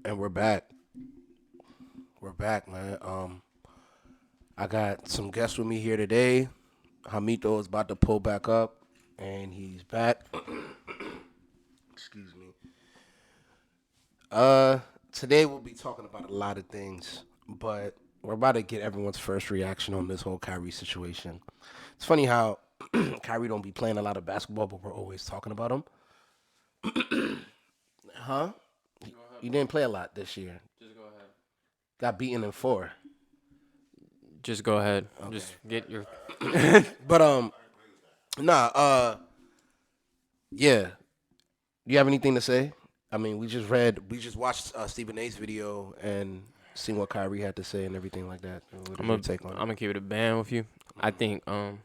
And we're back. We're back, man. I got some guests with me here today. Hamito is about to pull back up, and he's back. Excuse me. Today we'll be talking about a lot of things, but we're about to get everyone's first reaction on this whole Kyrie situation. It's funny how Kyrie don't be playing a lot of basketball, but we're always talking about him. Huh? You didn't play a lot this year. Just go ahead. Got beaten in 4. Just go ahead. Okay. Just get your. But yeah. Do you have anything to say? I mean, we just watched Stephen A's video and seen what Kyrie had to say and everything like that. I'm gonna keep it a band with you. I think I'm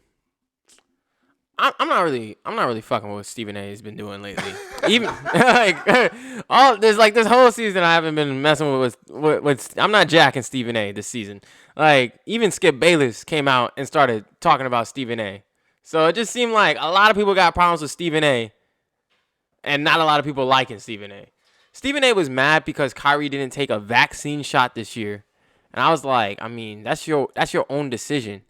not really fucking with what Stephen A has been doing lately. Even like this whole season I haven't been messing with I'm not jacking Stephen A this season. Like even Skip Bayless came out and started talking about Stephen A. So it just seemed like a lot of people got problems with Stephen A. And not a lot of people liking Stephen A. Stephen A was mad because Kyrie didn't take a vaccine shot this year. And I was like, I mean, that's your own decision.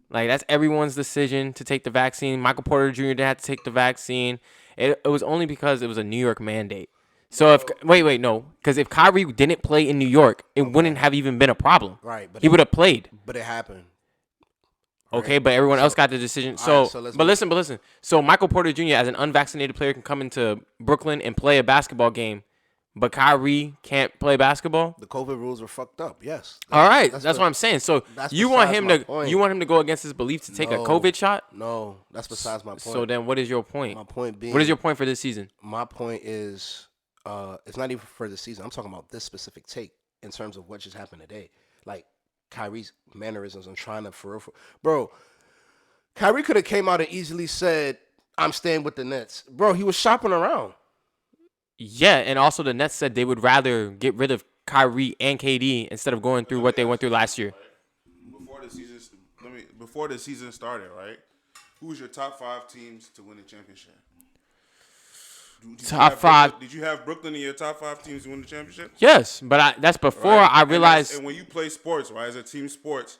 Like, that's everyone's decision to take the vaccine. Michael Porter Jr. didn't have to take the vaccine. It was only because it was a New York mandate. So because if Kyrie didn't play in New York, it wouldn't have even been a problem. Right, but he would have played. But it happened. Okay, but everyone else got the decision. So listen. So Michael Porter Jr. as an unvaccinated player can come into Brooklyn and play a basketball game, but Kyrie can't play basketball. The COVID rules are fucked up. Yes. All right, that's what I'm saying. So you want him to go against his belief to take a COVID shot? No, that's besides my point. So then, what is your point? My point being, what is your point for this season? My point is, it's not even for the season. I'm talking about this specific take in terms of what just happened today. Like Kyrie's mannerisms and trying to bro. Kyrie could have came out and easily said, "I'm staying with the Nets." Bro, he was shopping around. Yeah, and also the Nets said they would rather get rid of Kyrie and KD instead of going through what they went through last year. Before the season started, right? Who's your top 5 teams to win the championship? Top 5. Did you have Brooklyn in your top 5 teams to win the championship? Yes, but that's before I realized. And when you play sports, right, as a team sports,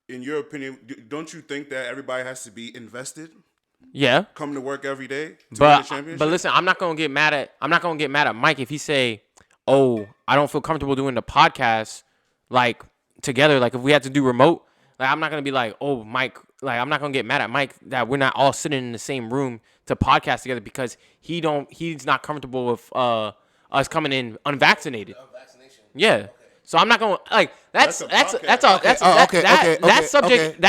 in your opinion, don't you think that everybody has to be invested? Yeah. Come to work every day to win the championship? But listen, I'm not gonna get mad at Mike if he say, "Oh, I don't feel comfortable doing the podcast like together. Like if we had to do remote, like I'm not gonna be like, oh, Mike. Like I'm not gonna get mad at Mike that we're not all sitting in the same room to podcast together because he's not comfortable with us coming in unvaccinated. Yeah. Okay. So I'm not gonna like that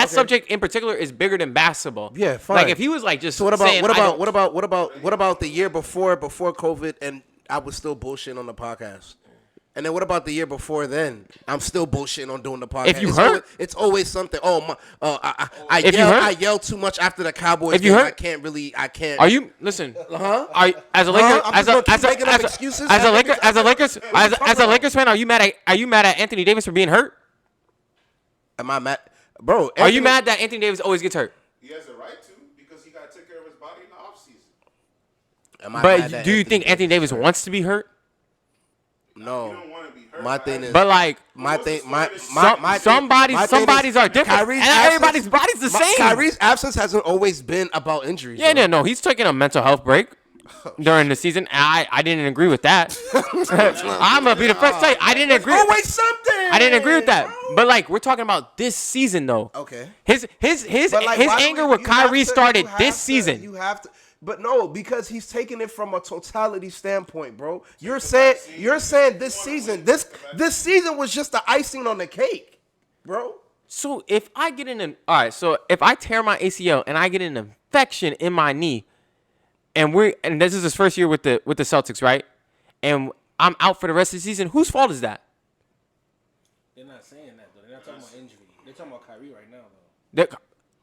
subject in particular is bigger than basketball. Yeah, fine. Like if he was like just so what about saying, what about the year before COVID and I was still bullshitting on the podcast? And then what about the year before then? I'm still bullshitting on doing the podcast. If you hurt, it's always something. I yell too much after the Cowboys game. I can't. Are you listen? Are as a Lakers fan? Are you mad at Anthony Davis for being hurt? Am I mad, bro? Are you mad that Anthony Davis always gets hurt? He has the right to because he got to take care of his body in the offseason. But do you think Anthony Davis wants to be hurt? No. You don't want to be hurt. My thing is, but like some bodies are different, and everybody's body's the same. Kyrie's absence hasn't always been about injuries. Yeah, no, he's taking a mental health break during the season. I didn't agree with that. I'm gonna be the first to say I didn't agree. Always something. I didn't agree with that. But like we're talking about this season though. Okay. His anger with Kyrie started this season. You have to. But no, because he's taking it from a totality standpoint, bro. You're saying this season was just the icing on the cake, bro. So if I get if I tear my ACL and I get an infection in my knee, and this is his first year with the Celtics, right? And I'm out for the rest of the season. Whose fault is that? They're not saying that though. They're not talking about injury. They're talking about Kyrie right now though.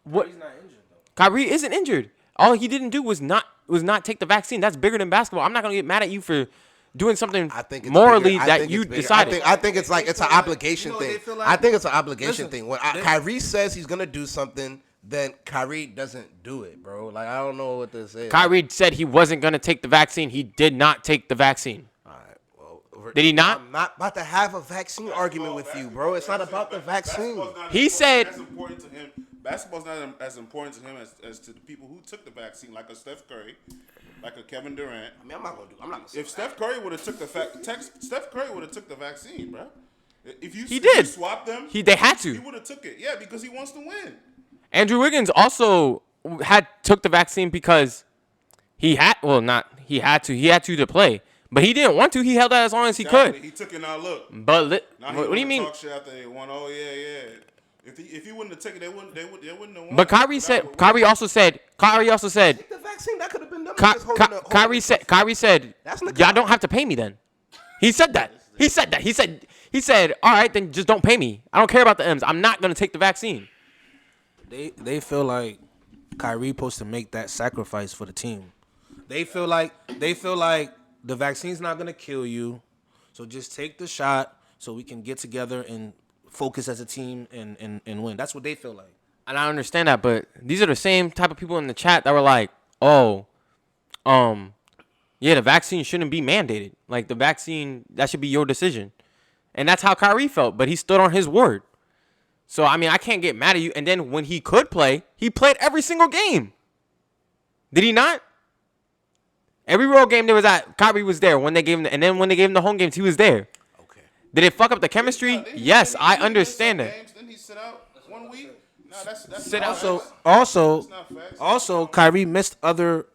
What? Kyrie's not injured though. Kyrie isn't injured. All he didn't do was not take the vaccine. That's bigger than basketball. I'm not gonna get mad at you for doing something morally that you decided. I think it's an obligation thing. I think it's an obligation thing. When Kyrie says he's gonna do something, then Kyrie doesn't do it, bro. Like I don't know what this is. Kyrie said he wasn't gonna take the vaccine. He did not take the vaccine. All right. Well, Did he not? I'm not about to have a vaccine argument with you, bro. It's not about the vaccine. He said that's important to him. Basketball's not as important to him as to the people who took the vaccine, like a Steph Curry, like a Kevin Durant. I mean, I'm not gonna If Steph Curry would have took Steph Curry would have took the vaccine, bro. If you He did. you swap them, They had to. He would have took it, yeah, because he wants to win. Andrew Wiggins also took the vaccine because he had to play, but he didn't want to. He held out as long as he could. He took it now. Look, But now what do you mean? Talk shit after they won. Oh yeah. If he wouldn't have taken it, they wouldn't have won. But Kyrie also said. take the vaccine. That could have been done. Kyrie said, y'all don't have to pay me then. He said that. He said, all right, then just don't pay me. I don't care about the M's. I'm not gonna take the vaccine. They feel like Kyrie supposed to make that sacrifice for the team. They feel like the vaccine's not gonna kill you, so just take the shot so we can get together and focus as a team and win. That's what they feel like. And I understand that, but these are the same type of people in the chat that were like, yeah, the vaccine shouldn't be mandated. Like the vaccine, that should be your decision. And that's how Kyrie felt, but he stood on his word. So, I mean, I can't get mad at you. And then when he could play, he played every single game. Did he not? Every road game there was at, Kyrie was there when they gave him, and then when they gave him the home games, he was there. Okay. Did it fuck up the chemistry? Yes, I understand that. Didn't he sit out 1 week? No, that's Sit out. Also, Kyrie missed other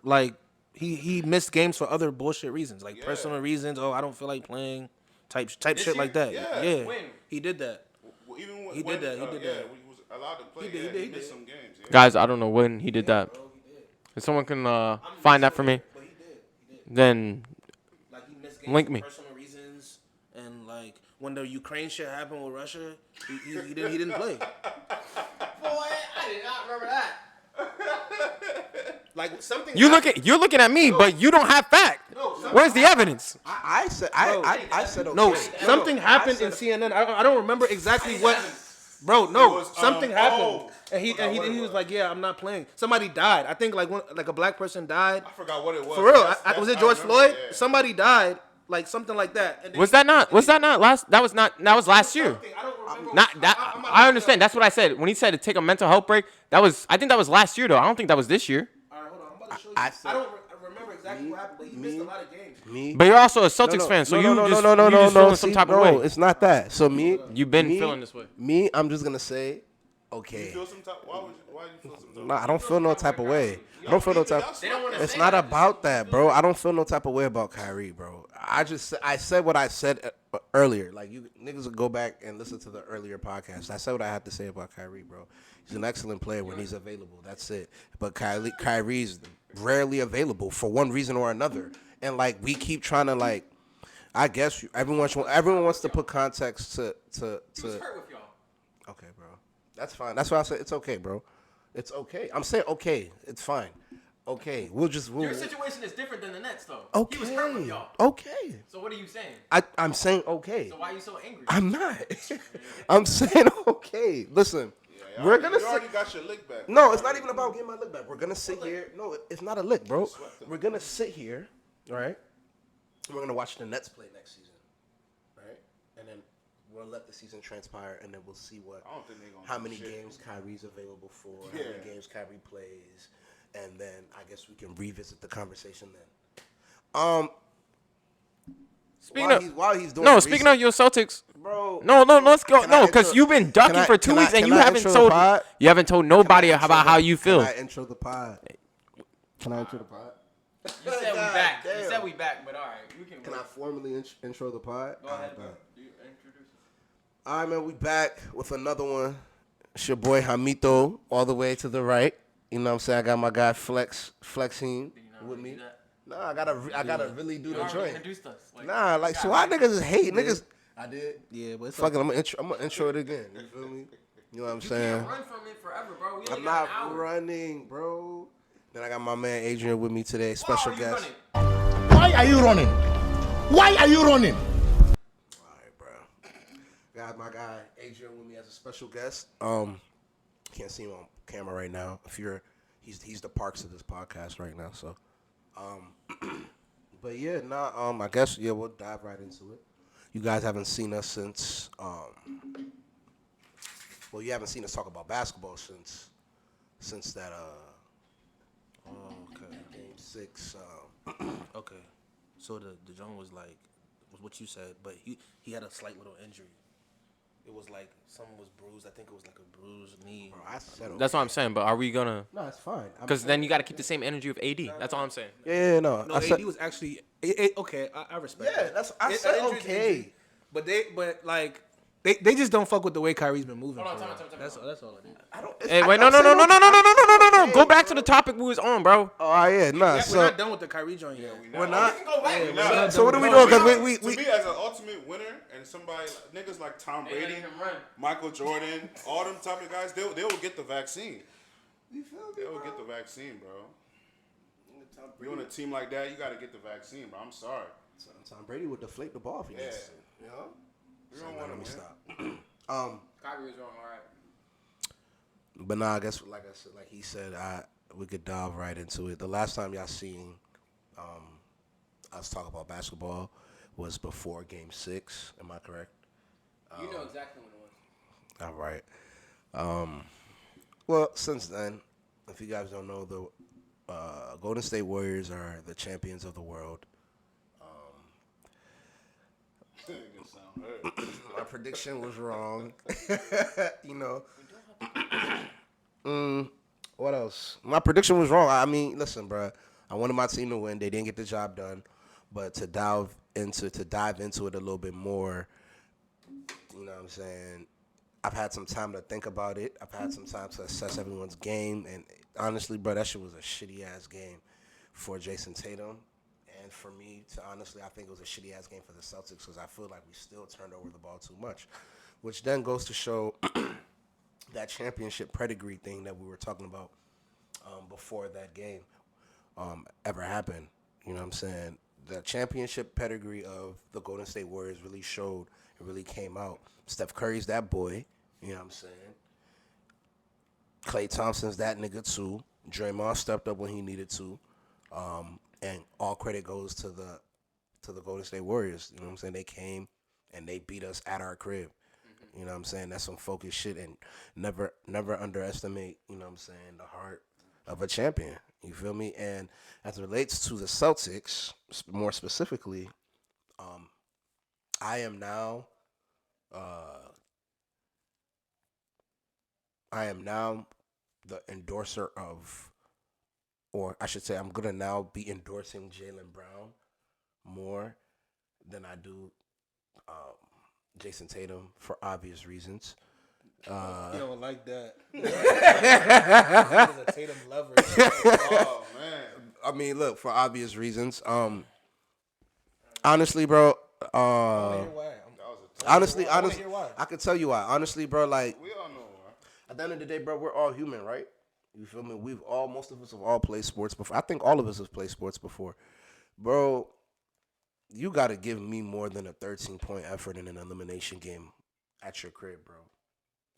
he missed games for other bullshit reasons, like personal reasons. Oh, I don't feel like playing, type shit like that. Yeah. When? He did that. Even when, He did that. When he was allowed to play, he missed some games. Yeah. Guys, I don't know when he did that. If someone can find that for me, But he did. then Like he missed games Link for me. personal reasons, and like when the Ukraine shit happened with Russia, he didn't play. Boy, I did not remember that. Like something. You're looking at me, but you don't have fact. Where's the evidence? I said okay. No, something happened in CNN. I don't remember exactly what. Bro, no, something happened, and he was like, "Yeah, I'm not playing." Somebody died. I think like a black person died. I forgot what it was. For real, was it George Floyd? Yeah. Somebody died, like something like that. And Was that not last? That was last year. I don't remember. Not that. I understand. That's what I said when he said to take a mental health break. I think that was last year though. I don't think that was this year. All right, hold on. I'm about to show you. I said- I don't remember exactly what happened, but he missed a lot of games. Me. But you're also a Celtics fan, so you just feeling some type of way. It's not that. So me. You've been feeling this way. Me, I'm just gonna say, okay. You feel some type? Why do you feel some type? Nah, I don't feel no type of way. I don't feel no type. It's not about that, bro. I don't feel no type of way about Kyrie, bro. I said what I said earlier. Like you niggas will go back and listen to the earlier podcast. I said what I had to say about Kyrie, bro. He's an excellent player when he's available. That's it. But Kyrie's rarely available for one reason or another. And like we keep trying to like, I guess everyone wants to put context to. Okay, bro. That's fine. That's why I said it's okay, bro. It's okay. I'm saying okay. It's fine. Okay. We'll Your situation is different than the Nets, though. Okay. He was hurt with y'all. Okay. So what are you saying? I'm saying okay. So why are you so angry? I'm not. I'm saying okay. Listen, we're gonna You already sit. got your lick back. No, it's not even about getting my lick back. We're gonna sit here. No, it's not a lick, bro. We're gonna sit here, all right? We're gonna watch the Nets play next season, right? And then we'll let the season transpire, and then we'll see I don't think they gonna how do many shit. games Kyrie's available for, Yeah. how many games Kyrie plays, and then I guess we can revisit the conversation then. While he's doing the Speaking of your Celtics, bro. no, let's go. Can No, I because you've been ducking for 2 weeks and you haven't intro the told pod? nobody Can I about intro how the- you feel. Can I intro the pod? Can I intro the pod? You said we back. damn. You said we back, but all right, we can. Can I formally intro the pod? Go ahead, All bro. right, You introduce us. all right, man. We back with another one. It's your boy Hamito, all the way to the right. You know what I'm saying? I got my guy Flexing with me. Nah, I gotta really do You the already joint. introduced us. Nah, like so why niggas is hate niggas? I did. Yeah, but it's Fuck it, I'm gonna intro it again. You feel me? You know what I'm saying? Run from it forever, bro. We only I'm got not an hour. running, bro. Then I got my man Adrian with me today, special Why are you guest. running? Why are you running? Why are you running? All right, bro. Got my guy Adrian with me as a special guest. Can't see him on camera right now. He's the parks of this podcast right now. So, but yeah, I guess we'll dive right into it. you guys haven't seen us since. Well, you haven't seen us talk about basketball since that. Okay. Game 6. Okay. So the John was what you said, but he had a slight little injury. It was like something was bruised. I think it was like a bruised knee. Bro, I said That's what I'm saying. But are we gonna? No, it's fine. Because then you got to keep the same energy of AD. That's all I'm saying. Yeah, no. No, I said, AD was actually okay. I respect. Yeah, that. that's. I said injury's okay. injury, but they just don't fuck with the way Kyrie's been moving. Hold on, for time real. out. That's all it is. I don't. Hey, I wait, no. said okay. Go back to the topic we was on, bro. Oh yeah, nah. We're So not done with the Kyrie joint yet. we're not. Nah, So what are we doing? Because to we me, as an ultimate winner, and somebody niggas like Tom Brady, Michael Jordan, all them type of guys, they will get the vaccine. They will get the vaccine, bro. You on a team like that, you got to get the vaccine, bro. I'm sorry. Tom Brady would deflate the ball if he needs to. You know. We don't want Let me to stop. Kyrie was wrong. All right. But nah, I guess like I said, like he said, we could dive right into it. The last time y'all seen us talk about basketball was before Game 6. Am I correct? You know exactly when it was. All right. Well, since then, if you guys don't know, the Golden State Warriors are the champions of the world. My prediction was wrong. You know. What else? My prediction was wrong. I mean, listen, bro. I wanted my team to win. They didn't get the job done. But to dive into it a little bit more, you know what I'm saying? I've had some time to think about it. I've had some time to assess everyone's game. And honestly, bro, that shit was a shitty-ass game for Jason Tatum. And for me, honestly, I think it was a shitty-ass game for the Celtics because I feel like we still turned over the ball too much, which then goes to show that championship pedigree thing that we were talking about before that game ever happened. You know what I'm saying? The championship pedigree of the Golden State Warriors really showed. It really came out. Steph Curry's that boy. You know what I'm saying? Klay Thompson's that nigga too. Draymond stepped up when he needed to. And all credit goes to the Golden State Warriors. You know what I'm saying? They came and they beat us at our crib. You know what I'm saying? That's some focused shit, and never underestimate, you know what I'm saying, the heart of a champion. You feel me? And as it relates to the Celtics, more specifically, I am now the endorser of, or I should say I'm going to now be endorsing Jaylen Brown more than I do Jason Tatum for obvious reasons. You don't like that. He's a Tatum lover. Oh man. I mean, look, for obvious reasons. Honestly, bro. Honestly, hear why. I can tell you why. Honestly, bro, like We all know, bro. at the end of the day, bro, we're all human, right? You feel me? Most of us have all played sports before. I think all of us have played sports before, bro. You got to give me more than a 13-point effort in an elimination game at your crib, bro.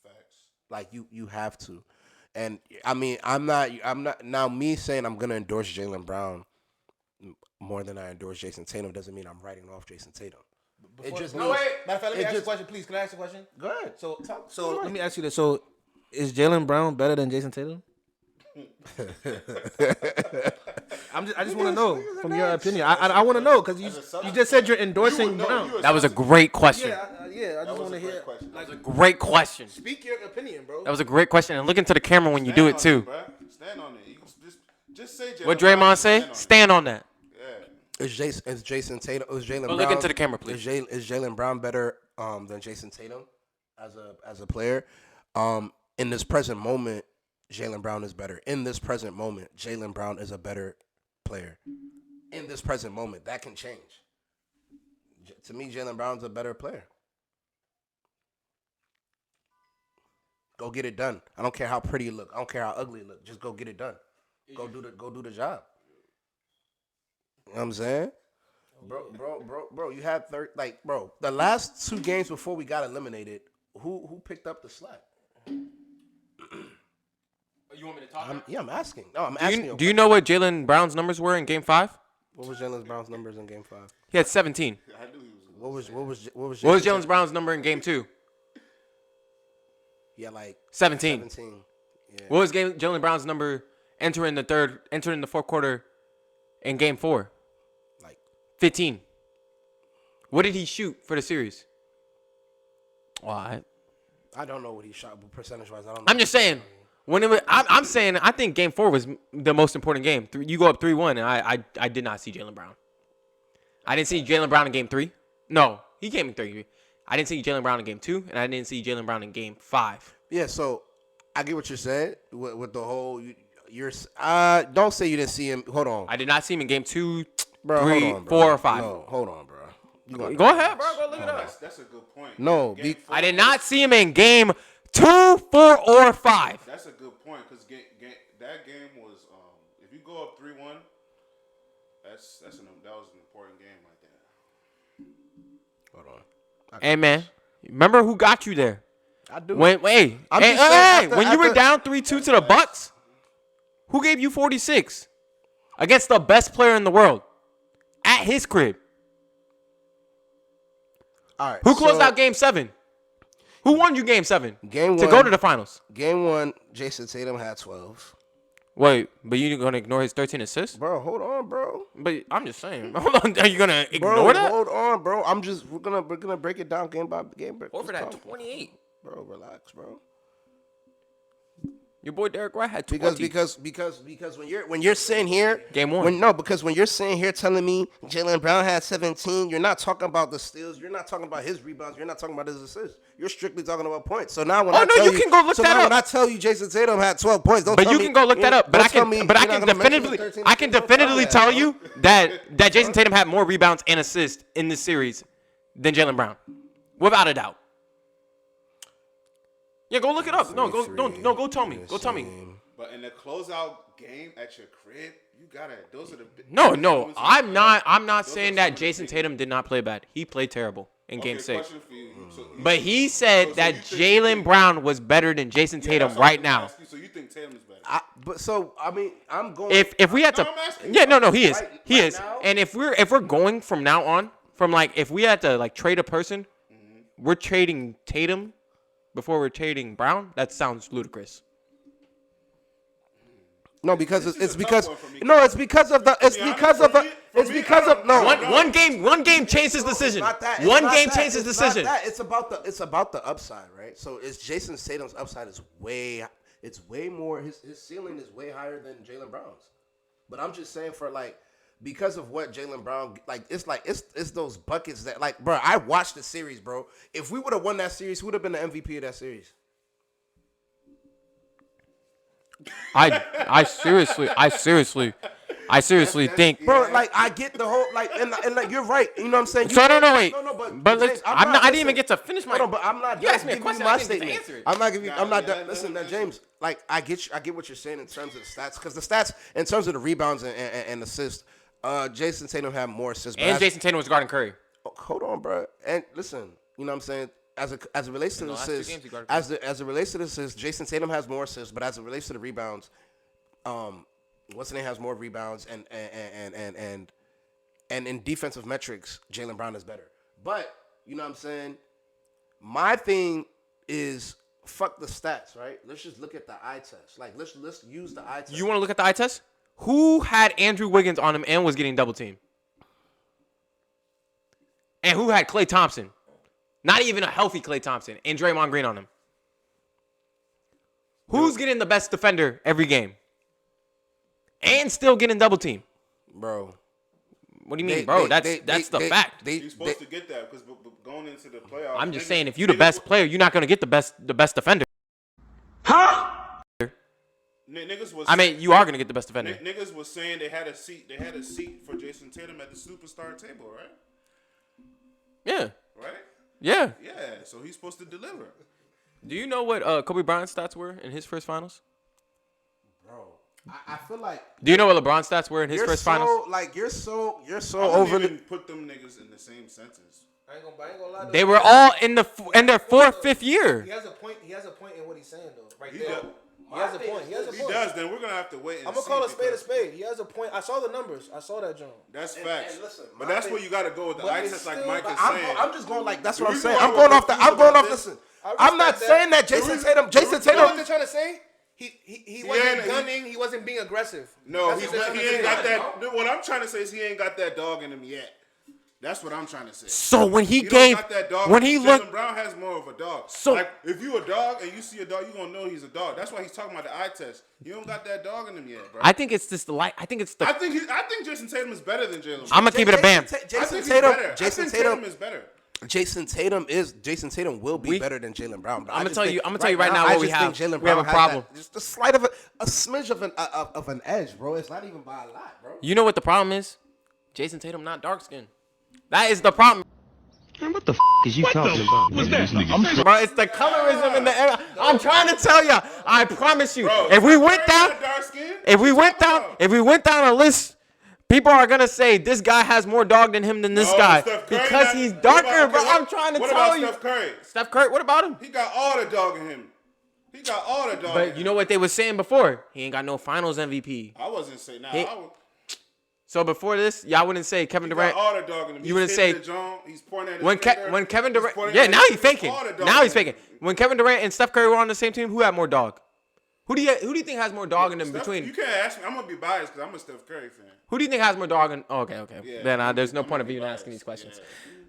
Facts. Like you have to. And I mean, I'm not now me saying I'm going to endorse Jaylen Brown more than I endorse Jason Tatum doesn't mean I'm writing off Jason Tatum. It just Matter of fact, let me ask you a just- question, please. Can I ask you a question? Go ahead. So let me ask you this. So is Jaylen Brown better than Jason Tatum? I just want to know from your opinion. I want to know because you just said you're endorsing Brown. That was a great question. I just want to hear. Question. Great question. Speak your opinion, bro. That was a great question. And look into the camera when you do it too. Stand on it. You just say Jaylen What Brown, Draymond say? stand on it. Stand on that. Yeah. Is Jason Tatum? Is Jaylen Brown? Look into the camera, please. Is Jaylen Brown better than Jason Tatum as a player? In this present moment, Jaylen Brown is better. In this present moment, Jaylen Brown is a better player. In this present moment, that can change. To me, Jaylen Brown's a better player. Go get it done. I don't care how pretty you look. I don't care how ugly you look. Just go get it done. Go do the job. You know what I'm saying? Bro, you had the last 2 games before we got eliminated, who picked up the slack? You want me to talk? I'm asking. No, I'm asking. Do you know what Jaylen Brown's numbers were in Game 5? What was Jaylen Brown's numbers in Game 5? He had 17. I knew he was What was What was Jason Jalen Tatum? Brown's number in game 2? Yeah, like 17. 17. Yeah. What was Jalen Brown's number entering the fourth quarter in game 4? Like 15. What did he shoot for the series? Well, I don't know what he shot, but percentage-wise, I don't know. I'm just saying. I'm saying I think game 4 was the most important game. You go up 3-1, and I did not see Jalen Brown. I didn't see Jalen Brown in game 3. No, he came in 3. I didn't see Jalen Brown in game 2, and I didn't see Jalen Brown in game 5. Yeah, so I get what you're saying with the whole. You're don't say you didn't see him. Hold on, I did not see him in game 2, bro. 3, hold on, bro. 4, or 5. No, hold on, bro. Go ahead, bro. Go look it up. That's a good point. No, Game four, I did not see him in game 2, 4, or 5. That's a good point because that game was if you go up 3-1, that was an important game right there. Hold on. Hey, man. Remember who got you there? I do. When I'm just saying, when you were after- down 3-2 to the Bucks, who gave you 46 against the best player in the world at his crib? All right. Who closed so out Game 7? Who won you Game 7 Game to one, go to the finals? Game 1, Jason Tatum had 12. Wait, but you gonna ignore his 13 assists? Bro, hold on, bro. But I'm just saying. Hold on, are you gonna ignore Bro, that? hold on, bro. We're gonna break it down game by game. Or for that 28. Bro, relax, bro. Your boy Derek White had 20. Because when you're sitting here, Game 1. Because when you're sitting here telling me Jalen Brown had 17, you're not talking about the steals, you're not talking about his rebounds, you're not talking about his assists. You're strictly talking about points. So now when Oh, no, you can go look that up. When I tell you Jason Tatum had 12 points, don't But tell you me, can go look that up. But don't tell me I you're can not gonna mention the definitively 13 I can assists. definitively Don't tell do you that Jason Tatum had more rebounds and assists in this series than Jalen Brown, without a doubt. Yeah, go look it up. No, go tell me. Go tell me. But in the closeout game at your crib, you gotta. Those are the. No, I'm not saying that Jason Tatum did not play bad. He played terrible in Game 6. Question for you. But he said that Jalen Brown was better than Jason Tatum right now. So you think Tatum is better? I'm going. If we had to, No, I'm asking yeah, you. no, he is, Right- he right is. now? And if we're going from now on, from like if we had to like trade a person, we're trading Tatum before we're trading Brown. That sounds ludicrous. No, because This it's is a because tough one for me. no, it's because of the it's be honest, because of for the me- for it's me, because I of no don't- One game changed his decision. Not that. It's One not game that. changed his It's decision. Not that. It's about the upside, right? So it's Jason Tatum's upside is way more. His ceiling is way higher than Jalen Brown's. But I'm just saying for like because of what Jalen Brown it's those buckets that like bro. I watched the series, bro. If we would have won that series, who would have been the MVP of that series? I seriously think. Bro, like I get the whole like and like you're right. You know what I'm saying? So no, wait. No, but let's, James, I didn't even listen. get to finish my. Hold on, but I'm not You done asked me a giving question, you I my didn't get to statement. answer it. I'm not giving you. I'm not yeah, done. let Listen, him now answer James, like I get what you're saying in terms of the stats, because the stats in terms of the rebounds and assists, Jason Tatum had more assists. But And as- Jason Tatum was guarding Curry. hold on, bro. And listen, you know what I'm saying? As it relates to the last two assists, games he guarded as it relates to the assists, Jason Tatum has more assists, but as it relates to the rebounds, what's the name has more rebounds and in defensive metrics, Jalen Brown is better. But you know what I'm saying? My thing is fuck the stats, right? Let's just look at the eye test. Like let's use the eye test. You want to look at the eye test? Who had Andrew Wiggins on him and was getting double teamed? And who had Klay Thompson? Not even a healthy Klay Thompson and Draymond Green on him. Who's getting the best defender every game? And still getting double team? bro? What do you mean, bro? That's the fact. You're supposed to get that because going into the playoffs. I'm just saying, if you're the best player, you're not gonna get the best defender. Niggas was. I mean, you are gonna get the best defender. Niggas was saying they had a seat. They had a seat for Jason Tatum at the superstar table, right? Yeah, Right? yeah. Yeah. So he's supposed to deliver. Do you know what Kobe Bryant's stats were in his first finals? Bro, I feel like Do you know what LeBron's stats were in his you're first so finals? like you're so I over wouldn't the. even put them niggas in the same sentence. I ain't gonna lie. They were all in their fourth, fifth year. He has a point. He has a point in what he's saying though. Right He there. got- He has a point. He has a He point. does. Then we're gonna have to wait. I'm gonna call a spade a spade. He has a point. I saw the numbers. I saw that, John. That's facts. and listen, but my that's thing- where you got to go with the eye test, like Mike is saying. I'm just going like that's what I'm We saying. go I'm with going what off the. we I'm going off. about this. Listen, I I'm not respect that. saying that Jason Tatum. Jason You know what Tatum. they're trying to say? He wasn't gunning. He wasn't being aggressive. No, That's he's what they're not, he trying to ain't say. got that. Dude, what I'm trying to say is he ain't got that dog in him yet. That's what I'm trying to say. So when he don't gave, got that dog. when he Jaylen looked, Brown has more of a dog. So- like if you a dog and you see a dog, you gonna know he's a dog. That's why he's talking about the eye test. You don't got that dog in him yet, bro. I think it's just the light. I think it's the. I think Jason Tatum is better than Jalen. I'm gonna keep it a bam. I think Jason he's Tatum. better. I Jason think Tatum is better. Jason Tatum will be better than Jaylen Brown. But I'm I gonna just tell think you. I'm gonna tell you right now I what we just have. think Jaylen We have a Brown has problem. that- just a slight of a smidge of an edge, bro. It's not even by a lot, bro. You know what the problem is? Jason Tatum not dark skinned. That is the problem. Man, what the is you talking about? Bro, it's the colorism in the air. I'm trying to tell you. I promise you. Bro, if we Steph went Curry down, not dark skin? if we went down a list, people are gonna say this guy has more dog than him than this guy Steph Curry because not- he's what darker. about- Bro, okay, I'm trying to what tell about you. Steph Curry? Steph Curry. What about him? He got all the dog in him. He got all the dog. in But him. you know what they were saying before? He ain't got no Finals MVP. I wasn't saying that. He- I would, So before this, y'all wouldn't say Kevin he Durant. got all the dog in him. You wouldn't He's say- hitting the John, he's pointing at his When finger, when Kevin he's Durant, pointing yeah, at now his he's finger, faking. all the dog Now he's in him. faking. When Kevin Durant and Steph Curry were on the same team, who had more dog? Who do you think has more dog in them Steph, between? You can't ask me. I'm gonna be biased because I'm a Steph Curry fan. Who do you think has more dog in? Oh, okay. Yeah, Then there's no I'm point gonna of be even biased. asking these questions. Yeah.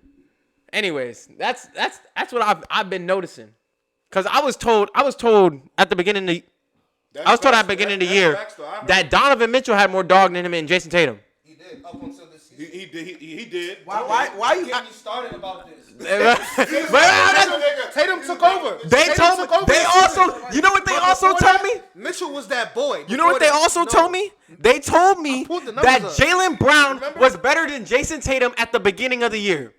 Anyways, that's what I've been noticing. Cause I was told at the beginning of I was told at the beginning of the year that Donovan Mitchell had more dog than him and Jason Tatum. He did up until this season. He did. Why you? Get me started about this. But Tatum took over. they Tatum told took me. over They this also. season. You know what they But also before told that, me? Mitchell was that boy. You know what they Before also that, told no. me? They told me pulled the numbers that up. Jaylen Brown Remember? was better than Jason Tatum at the beginning of the year.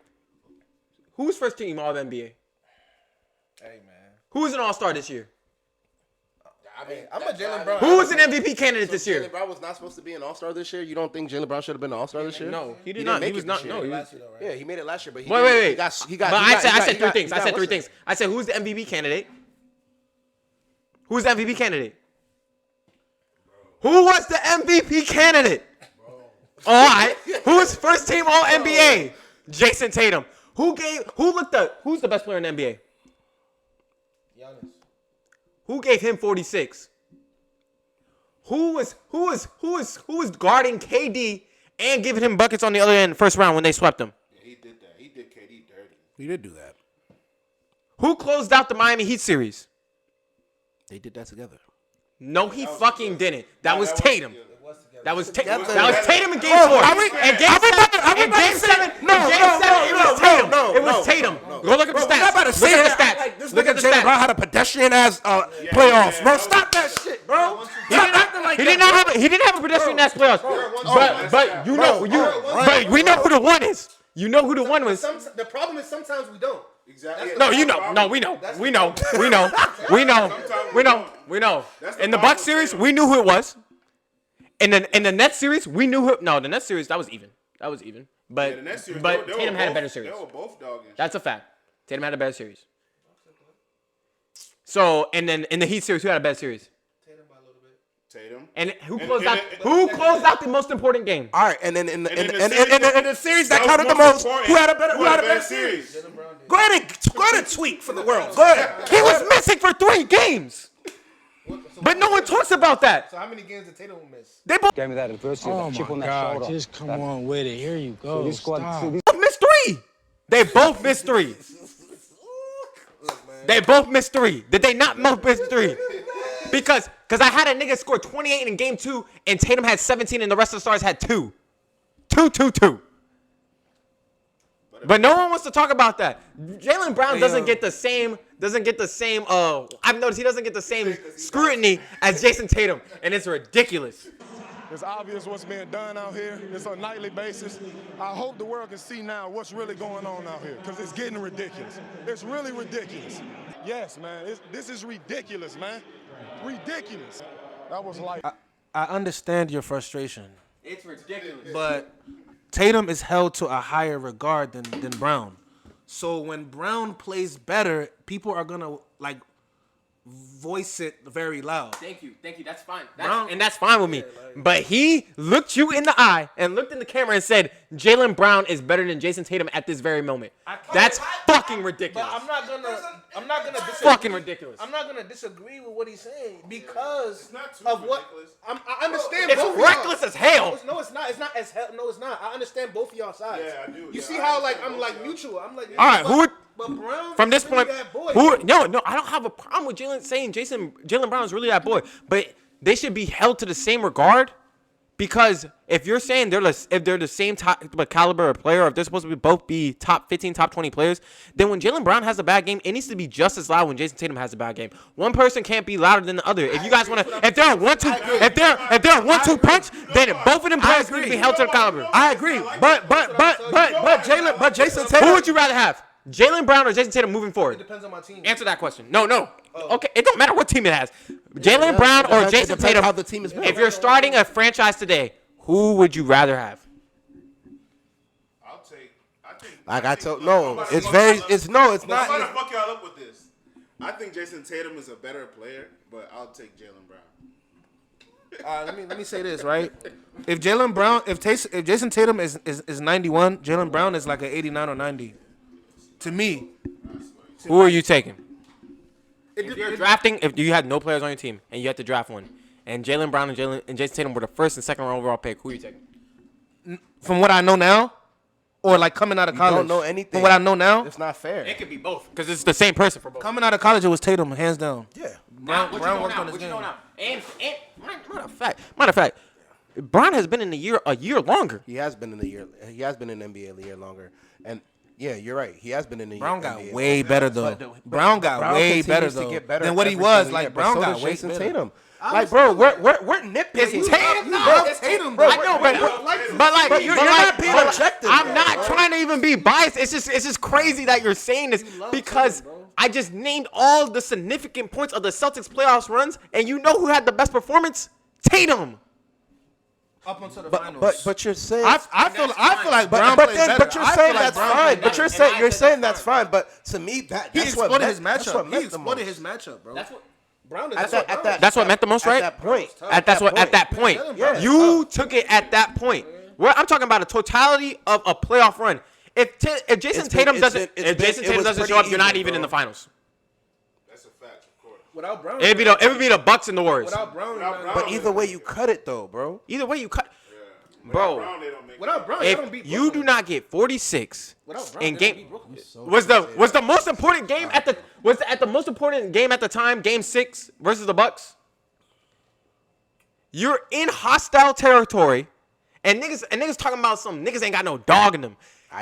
Who's first team All NBA? Hey man, Who was an All Star this year? I'm a Jaylen Brown. Who was an MVP candidate this year? Jaylen Brown was not supposed to be an All-Star this year. You don't think Jaylen Brown should have been an All-Star this year? No, he did didn't not. make He was it not. this year. No, he was. Last year, though, right? Yeah, he made it last year, but he Wait, didn't- wait. He got. But I said three things. he I got said three what's things. I said who's the MVP candidate? Who's the MVP candidate? Who was the MVP candidate? All right. Who was first team All NBA? Jason Tatum. Who's the best player in the NBA? Giannis. Who gave him 46? Who was guarding KD and giving him buckets on the other end first round when they swept him? Yeah, he did that. He did KD dirty. He did do that. Who closed out the Miami Heat series? They did that together. No, he fucking didn't. That was Tatum. That was Tatum. together. That was Tatum in Game Oh, 4. are we- And Game 7. In Game 7. No, In Game no, 7. It no, was Tatum. no, It was no, Tatum. no. Go look at the Bro, stats. we're not about to Look say at the that. stats. Like, this Look at nigga the Jaylen Brown stats. had a pedestrian ass playoffs, bro. Stop that shit, bro. He didn't have a pedestrian ass playoffs. But you know but we know who the one is. You know who the one was. The problem is sometimes we don't. Exactly. No, you know. No, we know. We know. We know. We know. We know. We know. In the Bucks series, we knew who it was. In the Nets series, we knew who. No, the Nets series, that was even. But The next series, but they were Tatum had a both- better series. They were both dogging. That's a fact. Tatum had a better series. So and then in the Heat series, who had a better series? Tatum. And who And- closed and- out? and- Who closed out the most important game? All right, and then in in the the series that counted the most, who had a better series? Go ahead and tweet for the world. Go ahead. He was missing for 3 games. But no one talks about that. So how many games did Tatum miss? They both Gave me that adversity, Oh that chip my on that God! shoulder. Just come on with it. Here you go. This squad, Stop. missed 3. They both missed 3. They both missed 3. Did they not both miss 3? Because I had a nigga score 28 in game 2 and Tatum had 17 and the rest of the stars had 2. 2. But no one wants to talk about that. Jaylen Brown doesn't get the same. I've noticed he doesn't get the same scrutiny as Jason Tatum, and it's ridiculous. It's obvious what's being done out here. It's on a nightly basis. I hope the world can see now what's really going on out here because it's getting ridiculous. It's really ridiculous. Yes, man. This is ridiculous, man. Ridiculous. That was like. I understand your frustration, It's ridiculous. but Tatum is held to a higher regard than Brown. So when Brown plays better, people are gonna like voice it very loud. Thank you. That's fine. Brown- And that's fine with me. But he looked you in the eye and looked in the camera and said, Jaylen Brown is better than Jason Tatum at this very moment. That's fucking ridiculous. But I'm not gonna disagree. Fucking ridiculous. I'm not gonna disagree with what he's saying because It's not too of what ridiculous. I understand. It's both of reckless y'all. as hell. No, it's not. It's not as hell. No, it's not. I understand both of y'all sides. Yeah, I do. You Yeah, see I how like understand I'm both like of y'all. mutual. I'm like. All right, who would- But Brown From this is really point, that boy. no, I don't have a problem with Jaylen Brown is really that boy, but they should be held to the same regard because if you're saying if they're the same top caliber of player, or if they're supposed to be both be top 15, top 20 players, then when Jaylen Brown has a bad game, it needs to be just as loud when Jason Tatum has a bad game. One person can't be louder than the other. If you guys want to, if they're a 1-2, if they're a 1-2 punch, then both of them players need to be held to the caliber. I agree, but Jason Tatum. Who would you rather have? Jaylen Brown or Jason Tatum moving It forward? depends on my team. Answer that question. No. Okay, it don't matter what team it has. Jaylen Brown or It Jason depends Tatum. how the team is built. If you're starting a franchise today, who would you rather have? I'll take. Like I told, I'm no, about to it's fuck very, y'all up. it's no, it's I'm about to not. fuck y'all up with this. I think Jason Tatum is a better player, but I'll take Jaylen Brown. Let me say this, right? If Jaylen Brown, if Jason Tatum is 91, Jaylen Brown is like an 89 or 90. To me. Who are you taking? If you're drafting, if you had no players on your team and you had to draft one, and Jaylen Brown and Jason Tatum were the first and second overall pick, who are you taking? From what I know now, or like coming out of college. Don't know anything. From what I know now, It's not fair. It could be both because it's the same person for both. coming out of college, it was Tatum, hands down. Yeah. Brown worked on his game. And matter of fact, Brown has been in a year longer. He has been in the year. He has been in the NBA a year longer. And yeah, you're right. He has been in the Brown NBA. got way better though. But Brown got way continues better to though get better than what he every was. single Like year, but Brown so got does way Jason better. Tatum. Like, bro, we're nitpicking. It's Tatum. You love Tatum, bro. I know, but you're not being objective. I'm not trying to even be biased. It's just crazy that you're saying this because I just named all the significant points of the Celtics playoffs runs, and you know who had the best performance? Tatum. Up until the finals. But you're saying. I feel like Brown but played then, better. but you're I saying feel like that's Brown fine. played But you're better. saying that's fine. But to me, He that's what exploited meant, his that's what matchup. He meant the exploited most. his matchup, bro. That's what. Brown is That's what meant the most, right? At that point. At that point. Yeah. You took it at that point. Where I'm talking about a totality of a playoff run. If Jason Tatum doesn't show up, you're not even in the finals. That's a fact, of course. Without Brown, It would be the Bucks and the Warriors. without Brown, But either way, you cut it though, bro. Either way, you cut. Without Bro, Brown, they don't make without Brown, they don't if beat you Brooklyn. do not get 46 Without Brown, in they don't game beat Brooklyn. was the most important game at the most important game at the time, Game 6 versus the Bucks. You're in hostile territory, and niggas talking about some niggas ain't got no dog in them.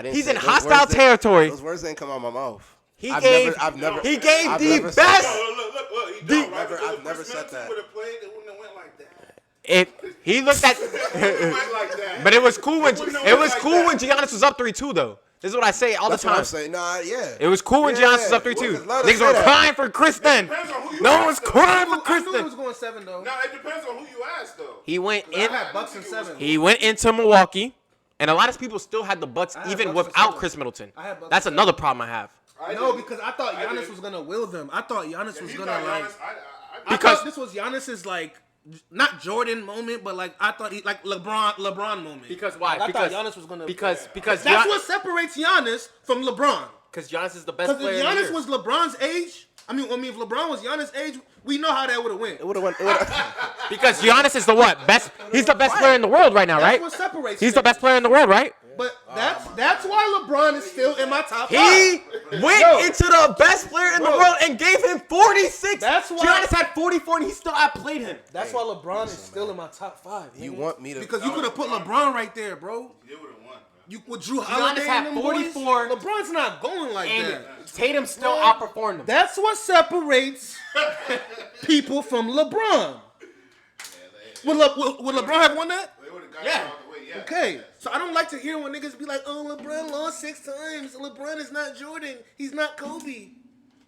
He's in hostile territory. Those words didn't come out of my mouth. He I've gave never- I've never- he gave I've the never said best. that. Look, he don't, right? Never- Because I've if never Chris said Middleton that. would have played, it wouldn't have went like that. If he looked at, It went like that. but it was cool when wouldn't have it went was like cool that. when Giannis was up 3-2 though. This is what I say all That's the what time. I'm saying. Nah, yeah. It was cool when Yeah. Giannis was up 3-2. Well, let us Niggas say were that. crying for Chris then. Depends on who you No ask, one's though. crying for I Chris knew it then. was going 7 though. Now it depends on who you ask, though. He went I in. had Bucks and 7. He went into Milwaukee, and a lot of people still had the Bucks had even Bucks for without 7. Chris Middleton. I had Bucks That's for another problem I have. No, because I thought I Giannis did. was gonna will them. I thought Giannis was He gonna got like. Giannis. I Because- thought this was Giannis's like not Jordan moment, but like I thought he like LeBron moment. Because why? Like, I because thought Giannis was gonna. because That's what separates Giannis from LeBron. because Giannis is the best Because player. if in the Giannis year. was LeBron's age, I mean, if LeBron was Giannis' age, we know how that would have went. It would have went. Because Giannis is the what? Best. He's the best player in the world right now, That's right? what separates. He's the niggas. best player in the world, right? But that's why LeBron is still in my top 5. He went into the best player in the world and gave him 46. That's why- Giannis had 44 and he still outplayed him. That's why LeBron is still in my top 5. You nigga. want me to? Because you could have put LeBron right there, bro. They would have won, bro. You with Drew Holiday had and them 44. boys, LeBron's not going like And that. Tatum still outperformed him. That's what separates people from LeBron. Would LeBron have won that? They would have got Yeah. him out the way. Yeah. Okay, so I don't like to hear when niggas be like, "Oh, LeBron lost 6 times. LeBron is not Jordan. He's not Kobe."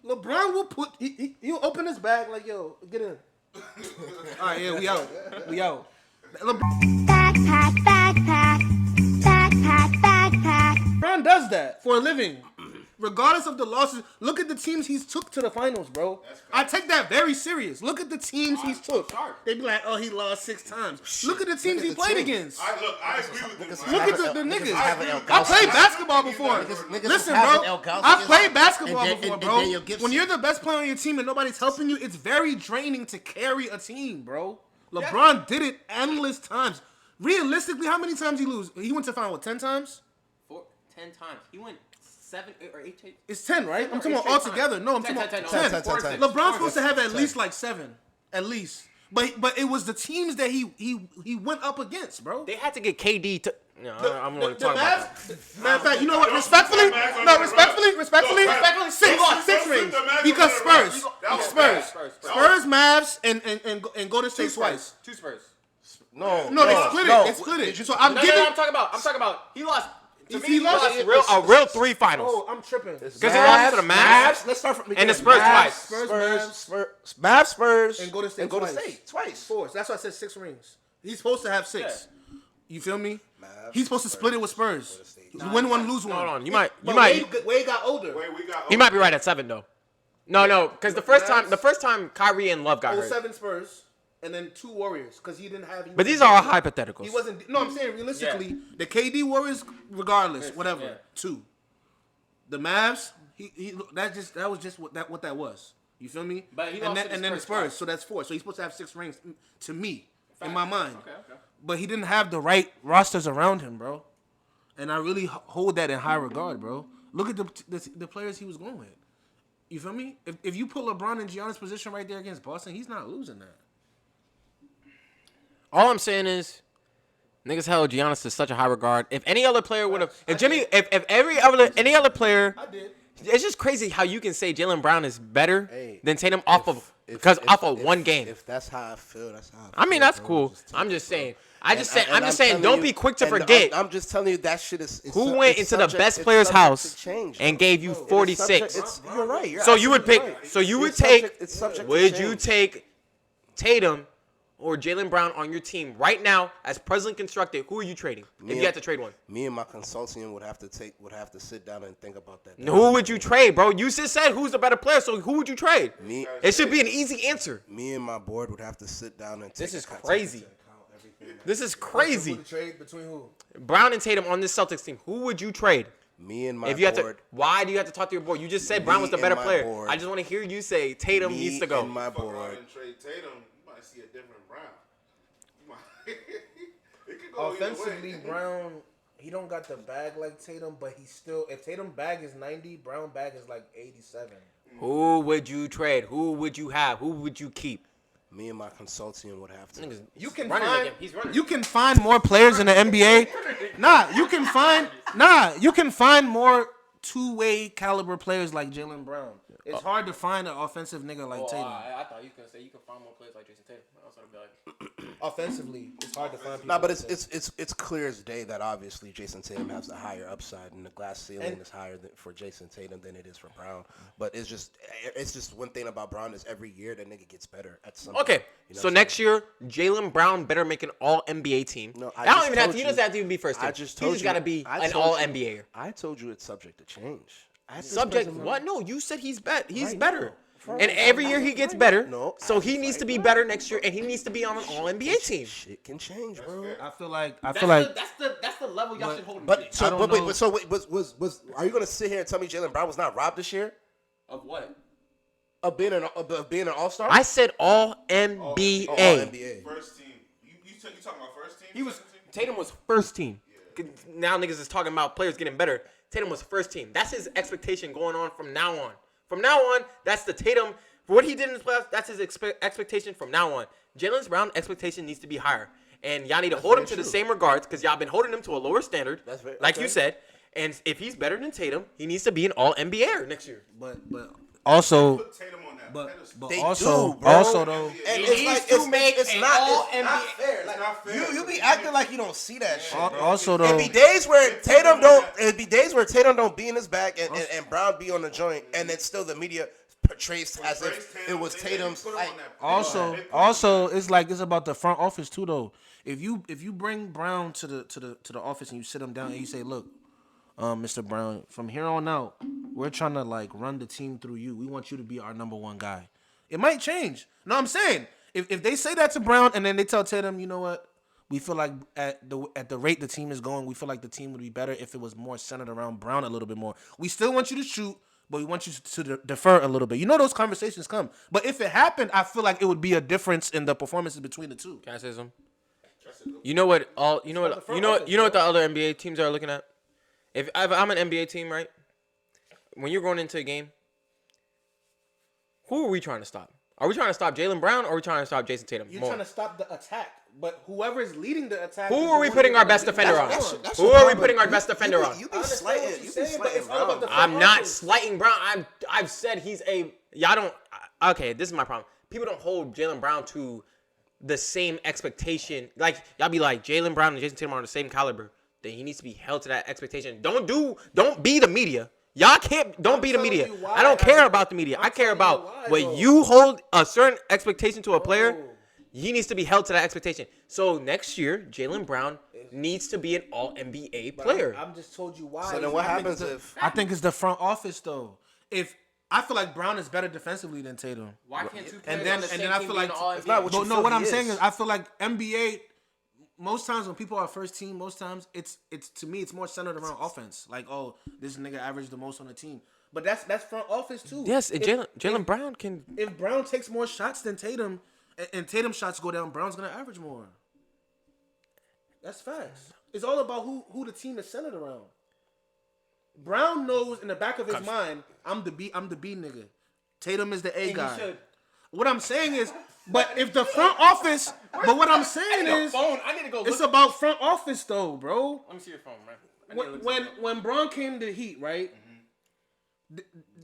LeBron will put he'll open his bag like, "Yo, get in." All right, yeah, we out. We out. Backpack. LeBron does that for a living. regardless of the losses, look at the teams he's took to the finals, bro. I take that very serious. Look at the teams he's took. They be like, oh, he lost 6 times. Look at the teams he played against. I agree with them. Look at the niggas. I played basketball before. Listen, bro. I played basketball before, bro. When you're the best player on your team and nobody's helping you, it's very draining to carry a team, bro. LeBron did it endless times. Realistically, how many times he lose? He went to final, 10 times? 10 times. He went 7 or 8 times. It's 10, right? I'm talking about all together. No, I'm talking about 10. 10. LeBron's supposed to have at least like 7. At least. But it was the teams that he went up against, bro. They had to get KD to. No, I'm going to talk about that. Matter of fact, you know what? Respectfully, 6 rings. Because Spurs, Mavs, and Golden State twice. 2 Spurs. No, they split it. They split it. So I'm giving. I'm talking about. He lost. He lost a real 3 finals. Oh, I'm tripping. Because he lost to the Mavs. Let's start from and the Spurs twice. Spurs, and Golden State twice. 4. That's why I said 6 rings. He's supposed to have 6. You feel me? He's supposed to split it with Spurs. Win one, lose one. Hold on, you might. Wade got older. He might be right at 7 though. No, because the first time Kyrie and Love got hurt. 07 Spurs, and then 2 Warriors, because he didn't have. But these are all hypotheticals. He wasn't. No, I'm saying realistically, the KD Warriors, regardless, whatever. Yeah. 2. The Mavs, that was just what that was. You feel me? But he and then the Spurs, so that's 4. So he's supposed to have 6 rings to me, in my mind. Okay. But he didn't have the right rosters around him, bro. And I really hold that in high regard, bro. Look at the players he was going with. You feel me? If you put LeBron in Giannis' position right there against Boston, he's not losing that. All I'm saying is, niggas held Giannis to such a high regard. If any other player would have, if any other player, I did. It's just crazy how you can say Jaylen Brown is better than Tatum off of one game. If that's how I feel, that's how I feel. I mean, that's cool. I'm just saying. I'm just saying. Don't be quick to forget. I'm just telling you that shit is. Who went into the best player's house and gave you 46? You're right. So you would pick. So you would take. Would you take Tatum or Jaylen Brown on your team right now as presently constructed? Who are you trading if you had to trade one? Me and my consultant would have to sit down and think about that. Who would you trade, bro? You just said who's the better player, so who would you trade? Me. It should be an easy answer. Me and my board would have to sit down and. This is crazy. This is crazy. Trade between who? Brown and Tatum on this Celtics team. Who would you trade? Me and my if you board. Had to, why do you have to talk to your board? You just said Brown was the better player. Board. I just want to hear you say Tatum needs to go. Me and my board. Trade Tatum, you might see a different Brown. It could go offensively, Brown, he don't got the bag like Tatum, but he still. If Tatum bag is 90, Brown bag is like 87. Who would you trade? Who would you have? Who would you keep? Me and my consultant would have to. You can find more players in the NBA. You can find more two-way caliber players like Jaylen Brown. It's hard to find an offensive nigga like Tatum. I thought you could say you could find more players like Jason Tatum. I was gonna be like, offensively, it's hard to find people. Nah, but it's clear as day that obviously Jason Tatum has the higher upside, and the glass ceiling is higher for Jason Tatum than it is for Brown. But it's just one thing about Brown is every year that nigga gets better at something. Okay, so next year Jaylen Brown better make an All NBA team. No, he doesn't have to even be first team. He just got to be an All NBA. I told you it's subject to change. Subject what? No, you said he's better. And every year he gets better. So he needs to be better next year, and he needs to be on an All NBA team. Shit can change, bro. I feel like that's the level y'all should hold him to. Are you gonna sit here and tell me Jaylen Brown was not robbed this year? Of what? Of being an All-Star? I said All NBA. All NBA. First team. You talking about first team? Tatum was first team. Yeah. Now niggas is talking about players getting better. Tatum was first team. That's his expectation going on from now on. From now on, that's the Tatum. For what he did in the playoffs, that's his expectation from now on. Jaylen Brown's expectation needs to be higher. And y'all need to hold him to the same regards because y'all been holding him to a lower standard, you said. And if he's better than Tatum, he needs to be an All NBA next year. But also, put Tatum on that but they also, do, bro. Also though, and it's not fair. Like, you be acting like you don't see that shit. Also though, it be days where Tatum don't be in his bag and Brown be on the joint, and it's still the media portrays as if it was Tatum's. Also, it's like it's about the front office too though. If you bring Brown to the office and you sit him down and you say, look, Mr. Brown, from here on out, we're trying to like run the team through you. We want you to be our number one guy. It might change. No, I'm saying if they say that to Brown and then they tell Tatum, you know what? We feel like at the rate the team is going, we feel like the team would be better if it was more centered around Brown a little bit more. We still want you to shoot, but we want you to defer a little bit. You know those conversations come. But if it happened, I feel like it would be a difference in the performances between the two. Can I say something? You know what the other NBA teams are looking at? If I'm an NBA team, right? When you're going into a game, who are we trying to stop? Are we trying to stop Jaylen Brown or are we trying to stop Jason Tatum? You're trying to stop the attack, but whoever is leading the attack. Who are we putting our best defender on? Who are we putting our best defender on? You be slighting. You be slighting Brown. I'm not slighting Brown. I've said he's a. Y'all don't. Okay, this is my problem. People don't hold Jaylen Brown to the same expectation. Like y'all be like Jaylen Brown and Jason Tatum are on the same caliber. Then he needs to be held to that expectation. Don't be the media. Y'all don't be the media. I don't care about the media. I care about when you hold a certain expectation to a player. He needs to be held to that expectation. So next year, Jaylen Brown needs to be an All-NBA player. I'm just told you why. So then what happens if... I think it's the front office, though. If I feel like Brown is better defensively than Tatum. Why can't two And players then on the same I team feel be like an All-NBA? It's not what you feel what he I'm saying is. is I feel like NBA. Most times when people are first team, most times it's to me it's more centered around offense. Like, oh, this nigga averaged the most on the team. But that's front office too. Yes, Jaylen Brown can. If Brown takes more shots than Tatum, and Tatum shots go down, Brown's gonna average more. That's facts. It's all about who the team is centered around. Brown knows in the back of his mind, I'm the B nigga. Tatum is the A guy. What I'm saying is, but if the front office, but what I'm saying is, I need to go. it's about front office though, bro. Let me see your phone, man. When Braun came to the Heat, right?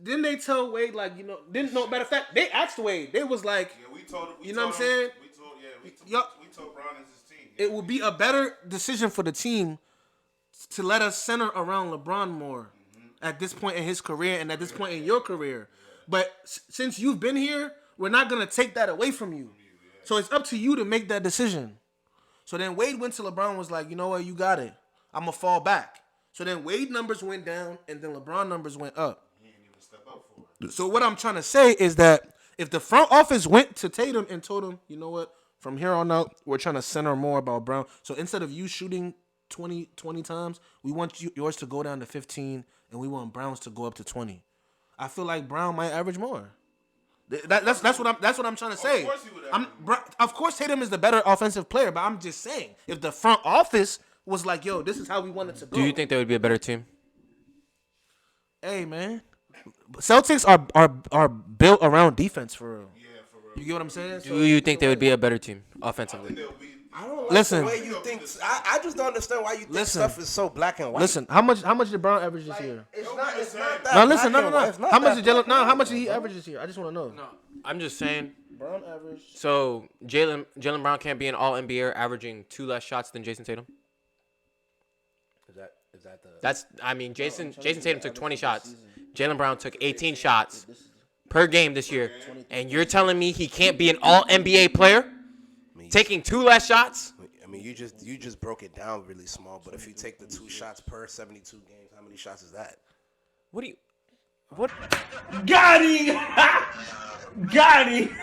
Didn't they tell Wade like matter of fact they asked Wade. They was like, We told what I'm saying? We told Brown as his team. It would be a better decision for the team to let us center around LeBron more at this point in his career and at this point in your career. But since you've been here, we're not gonna take that away from you. So it's up to you to make that decision. So then Wade went to LeBron and was like, you know what, you got it. I'm gonna fall back. So then Wade numbers went down and then LeBron numbers went up. So what I'm trying to say is that if the front office went to Tatum and told him, you know what, from here on out, we're trying to center more about Brown. So instead of you shooting 20 times, we want yours to go down to 15, and we want Brown's to go up to 20. I feel like Brown might average more. That's what I'm trying to say. Of course he would average Of course Tatum is the better offensive player, but I'm just saying if the front office was like, yo, this is how we want it to go. Do you think they would be a better team? Hey man, Celtics are built around defense for real. Yeah, for real. You get what I'm saying? Do you think they would be a better team offensively? I don't like Listen. the way you think. I just don't understand why you think stuff is so black and white. Listen, how much did Brown average this year? It's not that No, listen, black no. and white. It's not How much that did Jalen? black No, and how much white, did he bro. average this year? I just want to know. No, I'm just saying. Brown average. So Jaylen Brown can't be an All-NBA averaging 2 less shots than Jason Tatum. Is that the? That's Jason Tatum took 20 shots. Jaylen Brown took 18 shots per game this year, and you're telling me he can't be an All-NBA player, taking 2 less shots? I mean, you just broke it down really small. But if you take the 2 shots per 72 games, how many shots is that? What? Got him! Got him!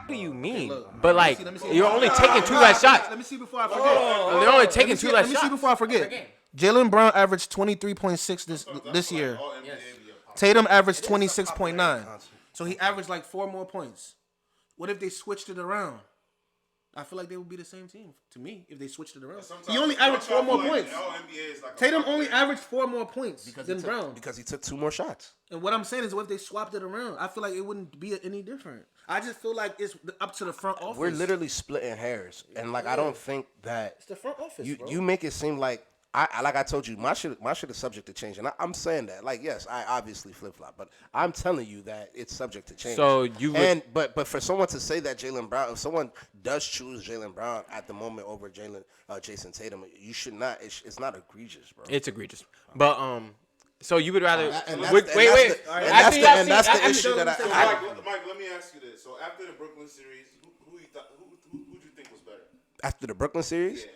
What do you mean? But like, you're only taking 2 less shots. Let me see before I forget. They're only taking 2 less Let me shots. see before I forget. Jalen Brown averaged 23.6 this year. All NBA Tatum averaged 26.9. So he averaged like 4 more points. What if they switched it around? I feel like they would be the same team to me if they switched it around. He only averaged 4 more points. Tatum only averaged 4 more points than Brown. Because he took 2 more shots. And what I'm saying is, what if they swapped it around? I feel like it wouldn't be any different. I just feel like it's up to the front office. We're literally splitting hairs, and like I don't think that It's the front office, bro. you make it seem like I told you my shit is subject to change, and I'm saying that like yes, I obviously flip flop, but I'm telling you that it's subject to change. So you would, but for someone to say that Jaylen Brown, if someone does choose Jaylen Brown at the moment over Jason Tatum, you should not. It's not egregious, bro. it's egregious. But so you would rather That's the issue that Mike, let me ask you this. So after the Brooklyn series, who'd you think was better? After the Brooklyn series,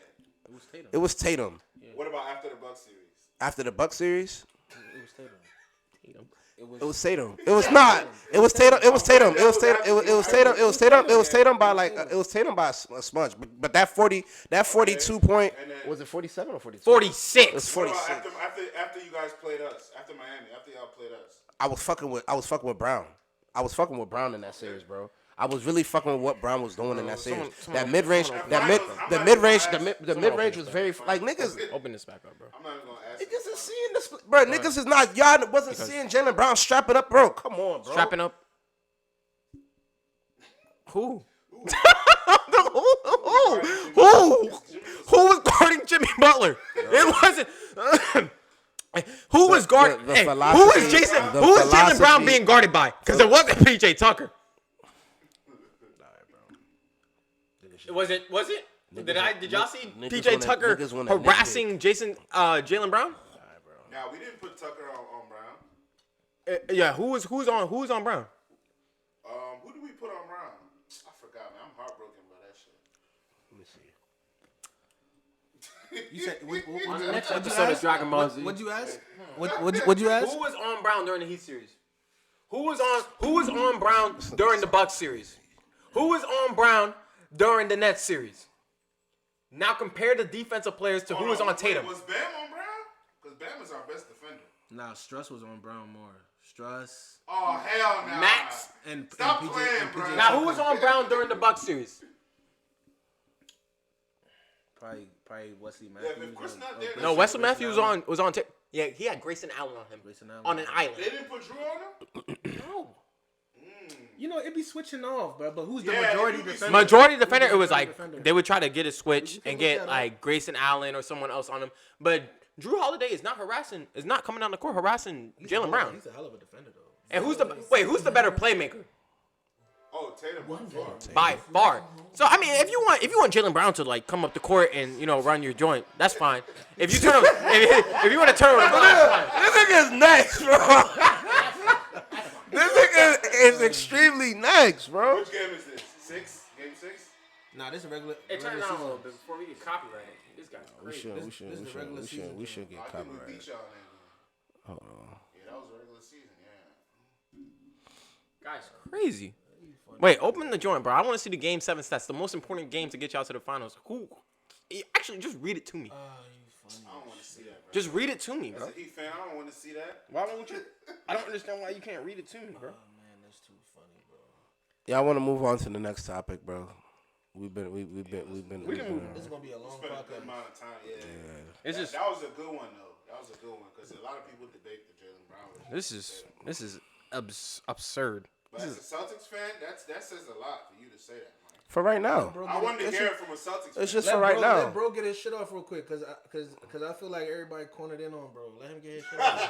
Yeah. it was Tatum. What about after the Bucks series? After the Bucks series, It was Tatum. it was Tatum. It was not. It was Tatum. It was Tatum. It was Tatum. It was Tatum. It was Tatum. It was Tatum by like it was Tatum by a smudge. But that 42 point was it 47 or 42? 46. It was What 46. about after you guys played us? After Miami? After y'all played us? I was fucking with Brown. I was fucking with Brown in that series, bro. I was really fucking with what Brown was doing in that series. That mid range, the mid range was very like niggas. Open this back up, bro. I'm not even gonna ask. Niggas is seeing this, bro. Niggas is not. Y'all wasn't seeing Jaylen Brown strapping up, bro. Come on, bro. Strapping up. Who? Who was guarding Jimmy Butler? It wasn't. Who was guarding? the Hey, who philosophy- was Jason? the Who was Jaylen Brown philosophy- being guarded by? Because it wasn't PJ Tucker. Was it? Did y'all see niggas PJ wanna- Tucker niggas wanna harassing Jaylen Brown? Now we didn't put Tucker on Brown. Yeah. Who's on Brown? Who did we put on Brown? I forgot, man. I'm heartbroken by that shit. Let me see. You said what Next episode of Dragon Ball Z. What'd you ask? What'd you ask? Who was on Brown during the Heat series? Who was on Brown during the Bucks series? Who was on Brown during the Nets series? Now compare the defensive players to who was on Tatum. Was Bam on Brown? Because Bam is our best defender. Nah, Struss was on Brown more. Struss Oh hell no. Max? and Stop PJ, playing, and bro. PJ Now who was on Brown during the Bucks series? Probably Wesley Yeah, Matthews. if Chris or- not or there, Grayson- No, Wesley Grayson Matthews Allen. was on. Yeah, he had Grayson Allen on him Grayson Allen. on an They island. didn't put Drew on him? No. You know, it be switching off, bro. But who's the Yeah, majority it do be defender? Majority defender, it was like defender? they would try to get a switch You can and look get that like Grayson Allen or someone else on him. But Drew Holiday is not coming down the court harassing Jaylen Brown. He's a hell of a defender, though. And who's the better playmaker? Oh, Tatum. By far. So I mean, if you want Jaylen Brown to like come up the court and run your joint, that's fine. If you turn him, if you want to turn him, that's fine. This nigga is next, bro. This nigga is extremely next, bro. Which game is this? Game 6? Nah, this is a regular. Hey, turn it regular down a season. little bit before we get copyrighted. This guy's crazy. This is the regular season. We should I get think we copyrighted. beat y'all then. Hold on. Yeah, that was a regular season, yeah. Guy's crazy. Wait, open the joint, bro. I want to see the Game 7 stats. The most important game to get y'all to the finals. Who? Actually, just read it to me. I don't want to see that, bro. Just read it to me, bro. As a Heat fan, I don't want to see that. Why won't you? I don't understand why you can't read it to me, bro. Man, that's too funny, bro. Yeah, I want to move on to the next topic, bro. We've been. We can move. This is gonna be a long Spent a good podcast. amount of time, yeah. It's just That was a good one, though. That was a good one because a lot of people debate the Jaylen Brown. this is absurd. But as a Celtics fan, that says a lot for you to say that, man. For right now. I wanted to hear it from a Celtics fan. It's just for right now. Let bro get his shit off real quick, cause I feel like everybody cornered in on bro. Let him get his shit off.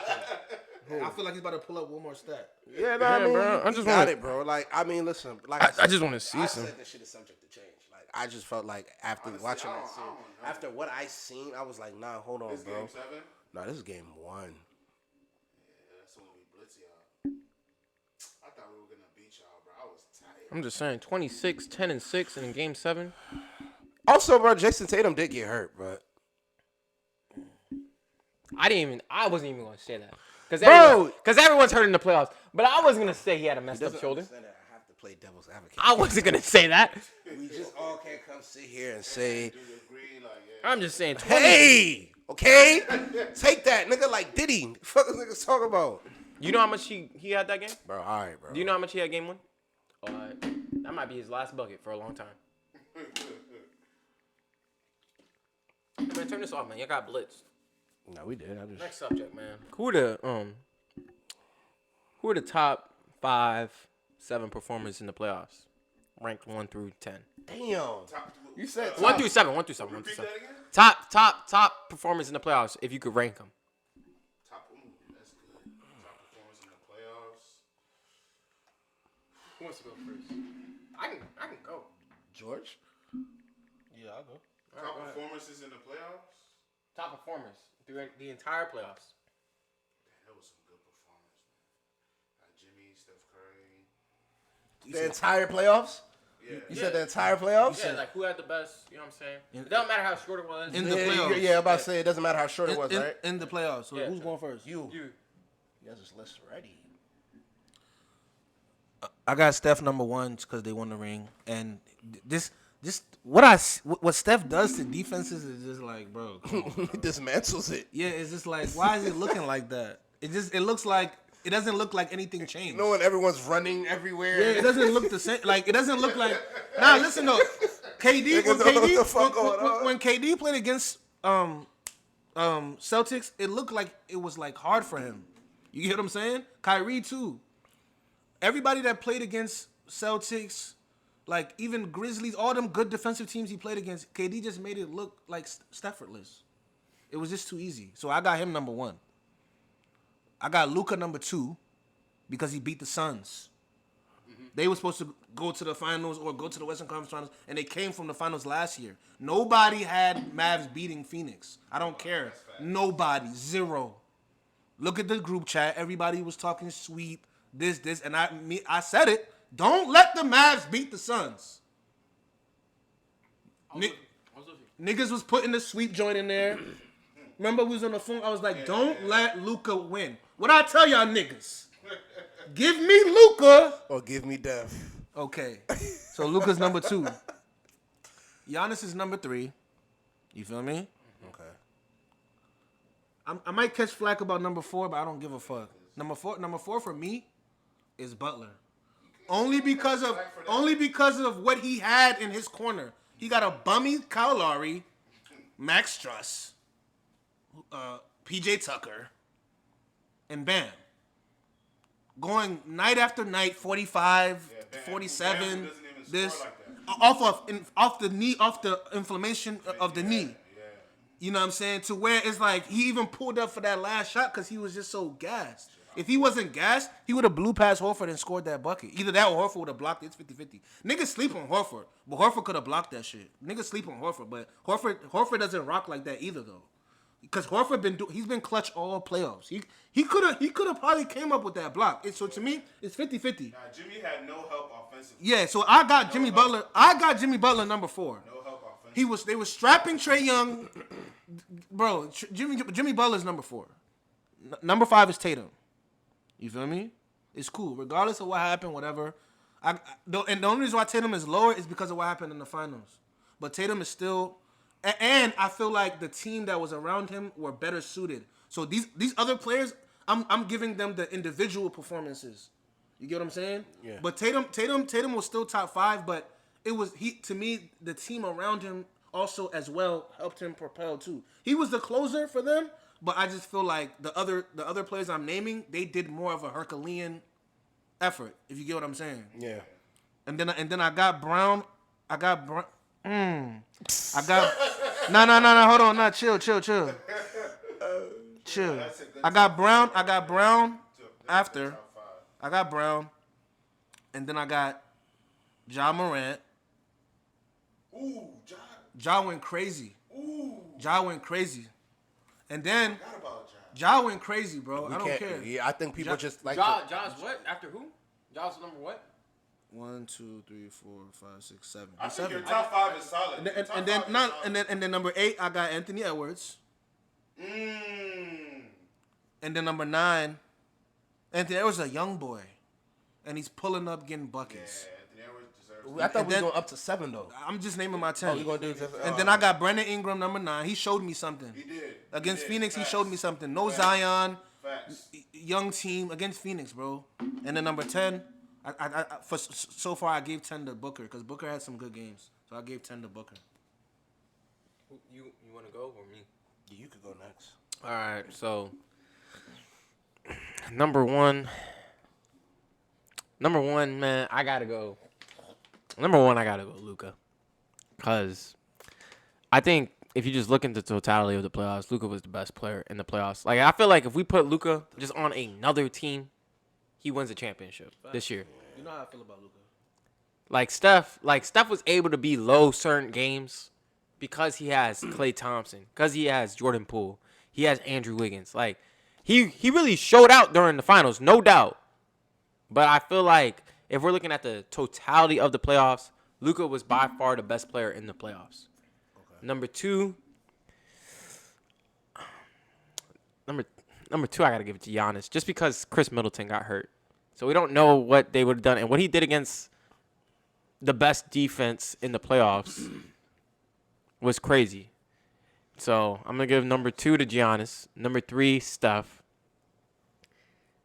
Real quick. I feel like he's about to pull up one more stat. Yeah, no, I mean, bro. I you just got wanna- it, bro. Like, I mean, listen. Like, I just want to see I some. said this shit is subject to change. Like, I just felt like after Honestly, watching I that don't scene, know. after what I seen, I was like, nah, hold on, This bro. game 7? Nah, this is game 1. Yeah, that's when we blitz y'all. I thought we were going to beat y'all, bro. I was tired. I'm just saying, 26, 10, and 6 in Game 7. Also, bro, Jason Tatum did get hurt, but I wasn't even gonna say that. Bro! Because everyone's hurt in the playoffs. But I wasn't gonna say he had a messed up doesn't shoulder. understand that I have to play devil's advocate. I wasn't gonna say that. We just all can't come sit here and say, Do you agree? Like, yeah. I'm just saying, 20. hey, okay, take that, nigga, like Diddy. The fuck is niggas talking about? You know how much he had that game? Bro, all right, bro. Do you know how much he had Game 1? That might be his last bucket for a long time. Man, turn this off, man. Y'all got blitzed. No, we did. I just. Next subject, man. Who are the top 5, 7 performers in the playoffs? Ranked 1 through 10. Damn. Top, You said 1 through 7. 1 through 7. 1 through repeat 7. that again? Top performers in the playoffs, if you could rank them. Top, that's good. Top performance in the playoffs. Who wants to go first? I can go. George. Yeah, I'll go. Top performances in the playoffs? Top performers through the entire playoffs. That was some good performance, man. Jimmy, Steph Curry. The entire playoffs. You said the entire playoffs? Yeah, like who had the best, you know what I'm saying? It doesn't matter how short it was. In the playoffs. Yeah, I'm about to say it doesn't matter how short it was, right? In the playoffs. So Yeah. who's going first? You guys this list ready. I got Steph number 1 because they won the ring, and this what Steph does to defenses is just like, bro, come on, He dismantles it. yeah, it's just like, why is it looking like that? It looks like it doesn't look like anything changed. You know when everyone's running everywhere? Yeah, it doesn't look the same. Like it doesn't look like. Nah, listen though, KD Niggas don't know what the fuck going on. when KD played against Celtics, it looked like it was like hard for him. You get what I'm saying? Kyrie too. Everybody that played against Celtics, like even Grizzlies, all them good defensive teams he played against, KD just made it look like Staffordless. It was just too easy. So I got him number 1. I got Luka number 2 because he beat the Suns. They were supposed to go to the finals or go to the Western Conference Finals, and they came from the finals last year. Nobody had Mavs beating Phoenix. I don't care. Nobody. 0. Look at the group chat. Everybody was talking sweep, this, and I said it. Don't let the Mavs beat the Suns. Niggas was putting the sweep joint in there. Remember we was on the phone? I was like, don't let Luka win. What I tell y'all niggas? Give me Luka. Or give me death. Okay. So Luka's number 2. Giannis is number 3. You feel me? Okay. I might catch flack about number 4, but I don't give a fuck. Number four for me is Butler. Only because of what he had in his corner. He got a bummy Kyle Lowry, Max Struss, PJ Tucker, and Bam. Going night after night, 45, 47, Bam doesn't even this score like that. off the knee, off the inflammation of the knee. You know what I'm saying? To where it's like he even pulled up for that last shot because he was just so gassed. If he wasn't gassed, he would have blew past Horford and scored that bucket. Either that or Horford would have blocked it. It's 50-50. Niggas sleep on Horford, but Horford could have blocked that shit. Niggas sleep on Horford, but Horford doesn't rock like that either though. Because Horford he's been clutch all playoffs. He could have probably came up with that block. So to me, it's 50-50. Nah, Jimmy had no help offensively. Yeah, so I got Jimmy Butler. I got Jimmy Butler number 4. No help offensively. They were strapping Trae Young. Bro, Jimmy Butler's number 4. Number 5 is Tatum. You feel me? It's cool. Regardless of what happened, whatever. And the only reason why Tatum is lower is because of what happened in the finals. But Tatum is still... And I feel like the team that was around him were better suited. So these other players, I'm giving them the individual performances. You get what I'm saying? Yeah. But Tatum was still top 5, but it was to me, the team around him also as well helped him propel too. He was the closer for them, but I just feel like the other players I'm naming, they did more of a Herculean effort, if you get what I'm saying. Yeah. And then I got Brown. I got no. Hold on, no, chill. I got Brown after. I got Brown, and then I got Ja Morant. Ooh, Ja went crazy. And then forgot about Ja went crazy, bro. I don't care. Yeah, I think people just like. Josh what? After who? Josh number what? 1, 2, 3, 4, 5, 6, 7. I think Seven. your top 5 is solid. And then number 8, I got Anthony Edwards. Mm. And then number 9, Anthony Edwards is a young boy, and he's pulling up getting buckets. Anthony Edwards deserves I thought And we were then- going up to 7 though. I'm just naming my 10. Oh, you gonna do this? And then I got Brandon Ingram number 9. He showed me something. He did. Against He did. Phoenix, Facts. he showed me something. No Facts. Zion, Facts. young team against Phoenix, bro. And then number 10, so far I gave 10 to Booker because Booker had some good games. So I gave 10 to Booker. You want to go or me? Yeah, you could go next. All right, so number one, man, I gotta go. Number one, I gotta go Luka, cause I think if you just look at the totality of the playoffs, Luka was the best player in the playoffs. Like I feel like if we put Luka just on another team, he wins the championship this year. You know how I feel about Luka. Like Steph was able to be low certain games because he has Klay Thompson, because he has Jordan Poole, he has Andrew Wiggins. Like he really showed out during the finals, no doubt. But I feel like if we're looking at the totality of the playoffs, Luka was by far the best player in the playoffs. Okay. Number two, I gotta give it to Giannis, just because Chris Middleton got hurt, so we don't know what they would have done and what he did against the best defense in the playoffs was crazy. So I'm gonna give number 2 to Giannis, number 3 Steph.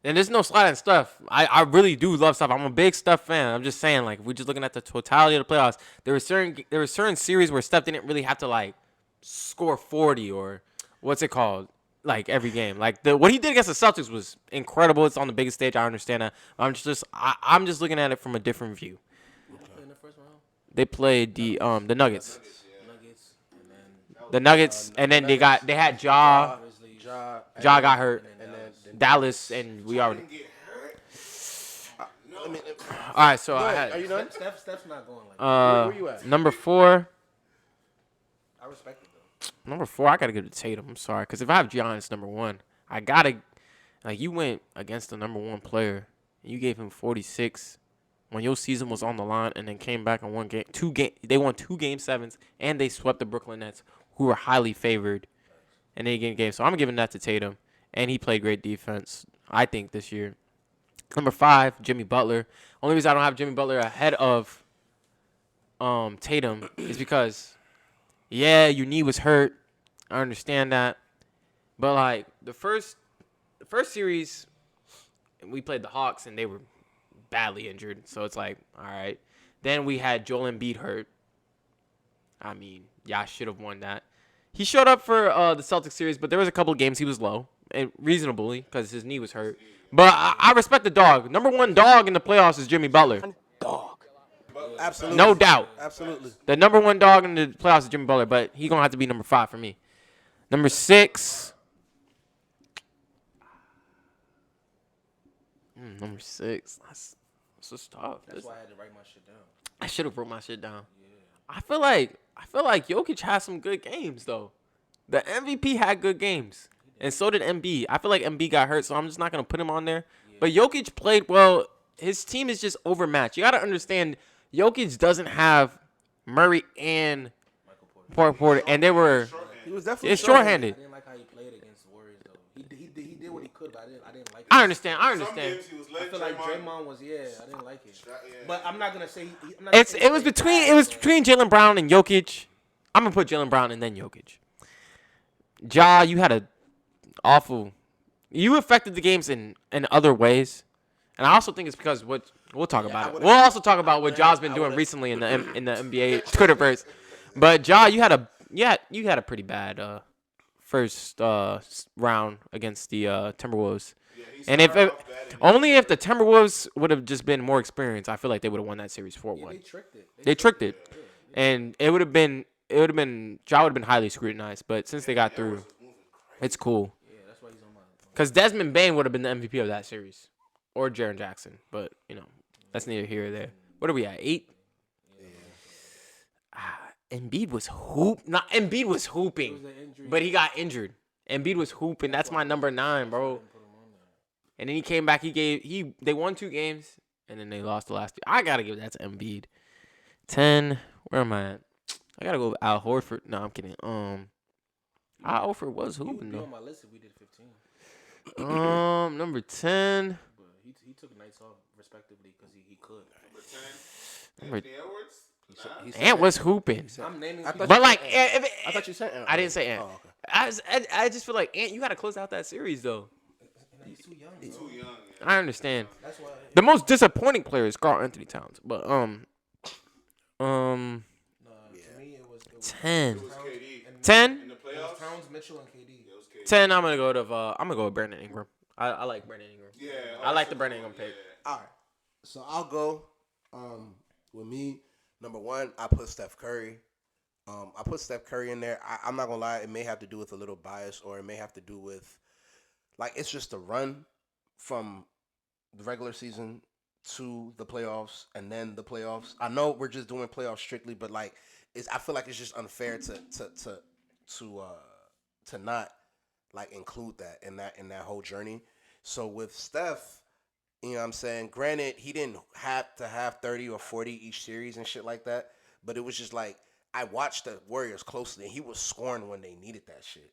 And there's no slide on Steph. I really do love Steph. I'm a big Steph fan. I'm just saying, like, if we're just looking at the totality of the playoffs, there were certain series where Steph didn't really have to like score 40 or what's it called, like every game. Like what he did against the Celtics was incredible. It's on the biggest stage. I understand that. I'm just looking at it from a different view. In the first round, They played the Nuggets. The Nuggets, and then they had Ja. Ja got hurt. And then Dallas, and we already. All right, so I had. Are you done? Steph's not going like that. Where you at? Number 4. I respect it though. Number 4, I gotta give it to Tatum. I'm sorry, because if I have Giannis number 1, I gotta. Like, you went against the number 1 player, and you gave him 46 when your season was on the line, and then came back and won They won 2 Game 7s, and they swept the Brooklyn Nets, who were highly favored, and they get game. So I'm giving that to Tatum, and he played great defense, I think, this year. Number 5, Jimmy Butler. Only reason I don't have Jimmy Butler ahead of Tatum is because, yeah, your knee was hurt. I understand that, but like the first series, we played the Hawks, and they were badly injured. So it's like, all right. Then we had Joel Embiid hurt. I mean, yeah, I should have won that. He showed up for the Celtics series, but there was a couple of games he was low, and reasonably, because his knee was hurt. But I respect the dog. Number 1 dog in the playoffs is Jimmy Butler. Dog. Absolutely. No doubt. Absolutely. The number 1 dog in the playoffs is Jimmy Butler, but he's going to have to be number 5 for me. Number 6. Number 6. That's just tough. That's why I had to write my shit down. I should have wrote my shit down. Yeah. I feel like Jokic has some good games though. The MVP had good games, and so did Embiid. I feel like Embiid got hurt, so I'm just not gonna put him on there. Yeah. But Jokic played well. His team is just overmatched. You gotta understand, Jokic doesn't have Murray and Porter, and they were. He was definitely shorthanded. I didn't like how he played against the Warriors though. He did what he could, but I didn't like it. I understand. Some games he was I feel like Draymond was, I didn't like it. Yeah. But I'm not gonna say It was between Jaylen Brown and Jokic. I'm gonna put Jaylen Brown and then Jokic. Ja, you had a awful. You affected the games in other ways, and I also think it's because we'll talk about it. We'll also talk about what Ja's been doing recently in the NBA Twitterverse. But Ja, you had a pretty bad first round against the Timberwolves. And if the Timberwolves would have just been more experienced, I feel like they would have won that series 4-1. They tricked it. And it would have been Ja would have been highly scrutinized, but since they got through, it's cool. Yeah, that's why he's on my. Because Desmond Bane would have been the MVP of that series, or Jaren Jackson, but that's neither here or there. What are we at? 8. Embiid was hooping, but he got injured. Embiid was hooping. That's my number 9, bro. And then he came back. They won 2 games, and then they lost the last 2. I gotta give that to Embiid. 10. Where am I at? I gotta go with Al Horford. No, I'm kidding. Al Horford was hooping though. On my list if we did 15. Number 10. But he took nights off respectively because he could. Number 10. Anthony Edwards. Ant was hooping. I'm naming. I thought you said Ant. I didn't say Ant. Oh, okay. I just feel like Ant. You gotta close out that series though. He's too young. I understand. That's why. The most disappointing player is Karl Anthony Towns, but To me, it was 10. It was KD. 10. In the playoffs. Towns, Mitchell, and KD. It was KD. 10. I'm gonna go with Brandon Ingram. I like Brandon Ingram. Yeah. I like the Brandon Ingram pick. All right. So I'll go with me. Number 1, I put Steph Curry. I put Steph Curry in there. I'm not going to lie. It may have to do with a little bias, or it may have to do with, like, it's just a run from the regular season to the playoffs and then the playoffs. I know we're just doing playoffs strictly, but, like, I feel like it's just unfair to not, like, include that in that whole journey. So with Steph, You know what I'm saying? Granted, he didn't have to have 30 or 40 each series and shit like that, but it was just like I watched the Warriors closely, and he was scoring when they needed that shit.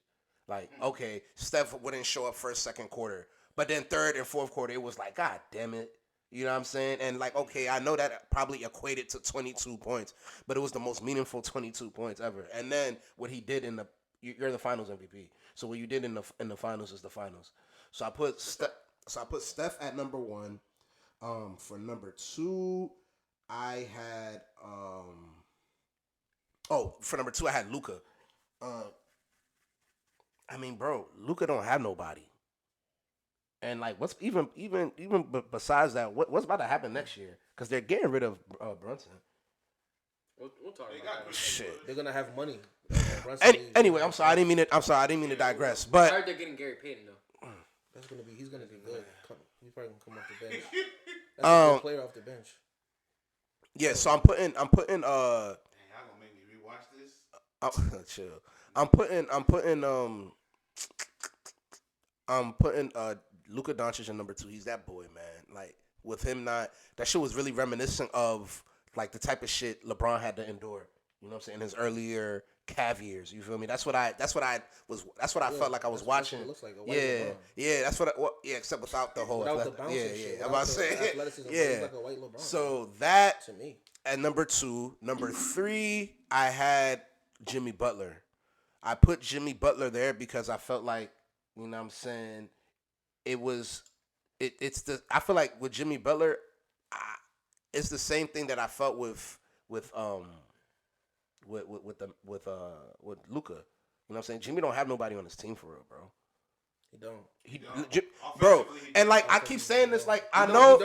Like, okay, Steph wouldn't show up first, second quarter, but then third and fourth quarter, it was like, God damn it. You know what I'm saying? And like, okay, I know that probably equated to 22 points, but it was the most meaningful 22 points ever. And then what he did in the you're the Finals MVP. So what you did in the finals is the finals. So I put Steph at number 1. For number 2, I had for number 2 I had Luka. I mean, bro, Luka don't have nobody. And like, what's even besides that, what's about to happen next year? Because they're getting rid of Brunson. We'll talk about that. Shit. They're gonna have money. Anyway, I'm sorry. I didn't mean to digress. I But heard they're getting Gary Payton though. He's gonna be good. He's probably gonna come off the bench. That's a good player off the bench. yeah, so I'm putting Dang, y'all gonna make me rewatch this? chill. I'm putting Luka Doncic in number 2. He's that boy, man. Like with him not that shit was really reminiscent of like the type of shit LeBron had to endure. You know what I'm saying? In his earlier Cav years. You feel me? That's what I felt like I was watching. It looks like a white LeBron. Yeah, that's except without the whole Without the bouncing shit. I'm about to say Athleticism, yeah. he's like a white LeBron. So that to me. at number 2, number 3, I had Jimmy Butler. I put Jimmy Butler there because I felt like, you know what I'm saying, I feel like with Jimmy Butler, it's the same thing that I felt with Luka. You know what I'm saying? Jimmy don't have nobody on his team for real, bro. He don't. Bro, and like I keep saying this, like I know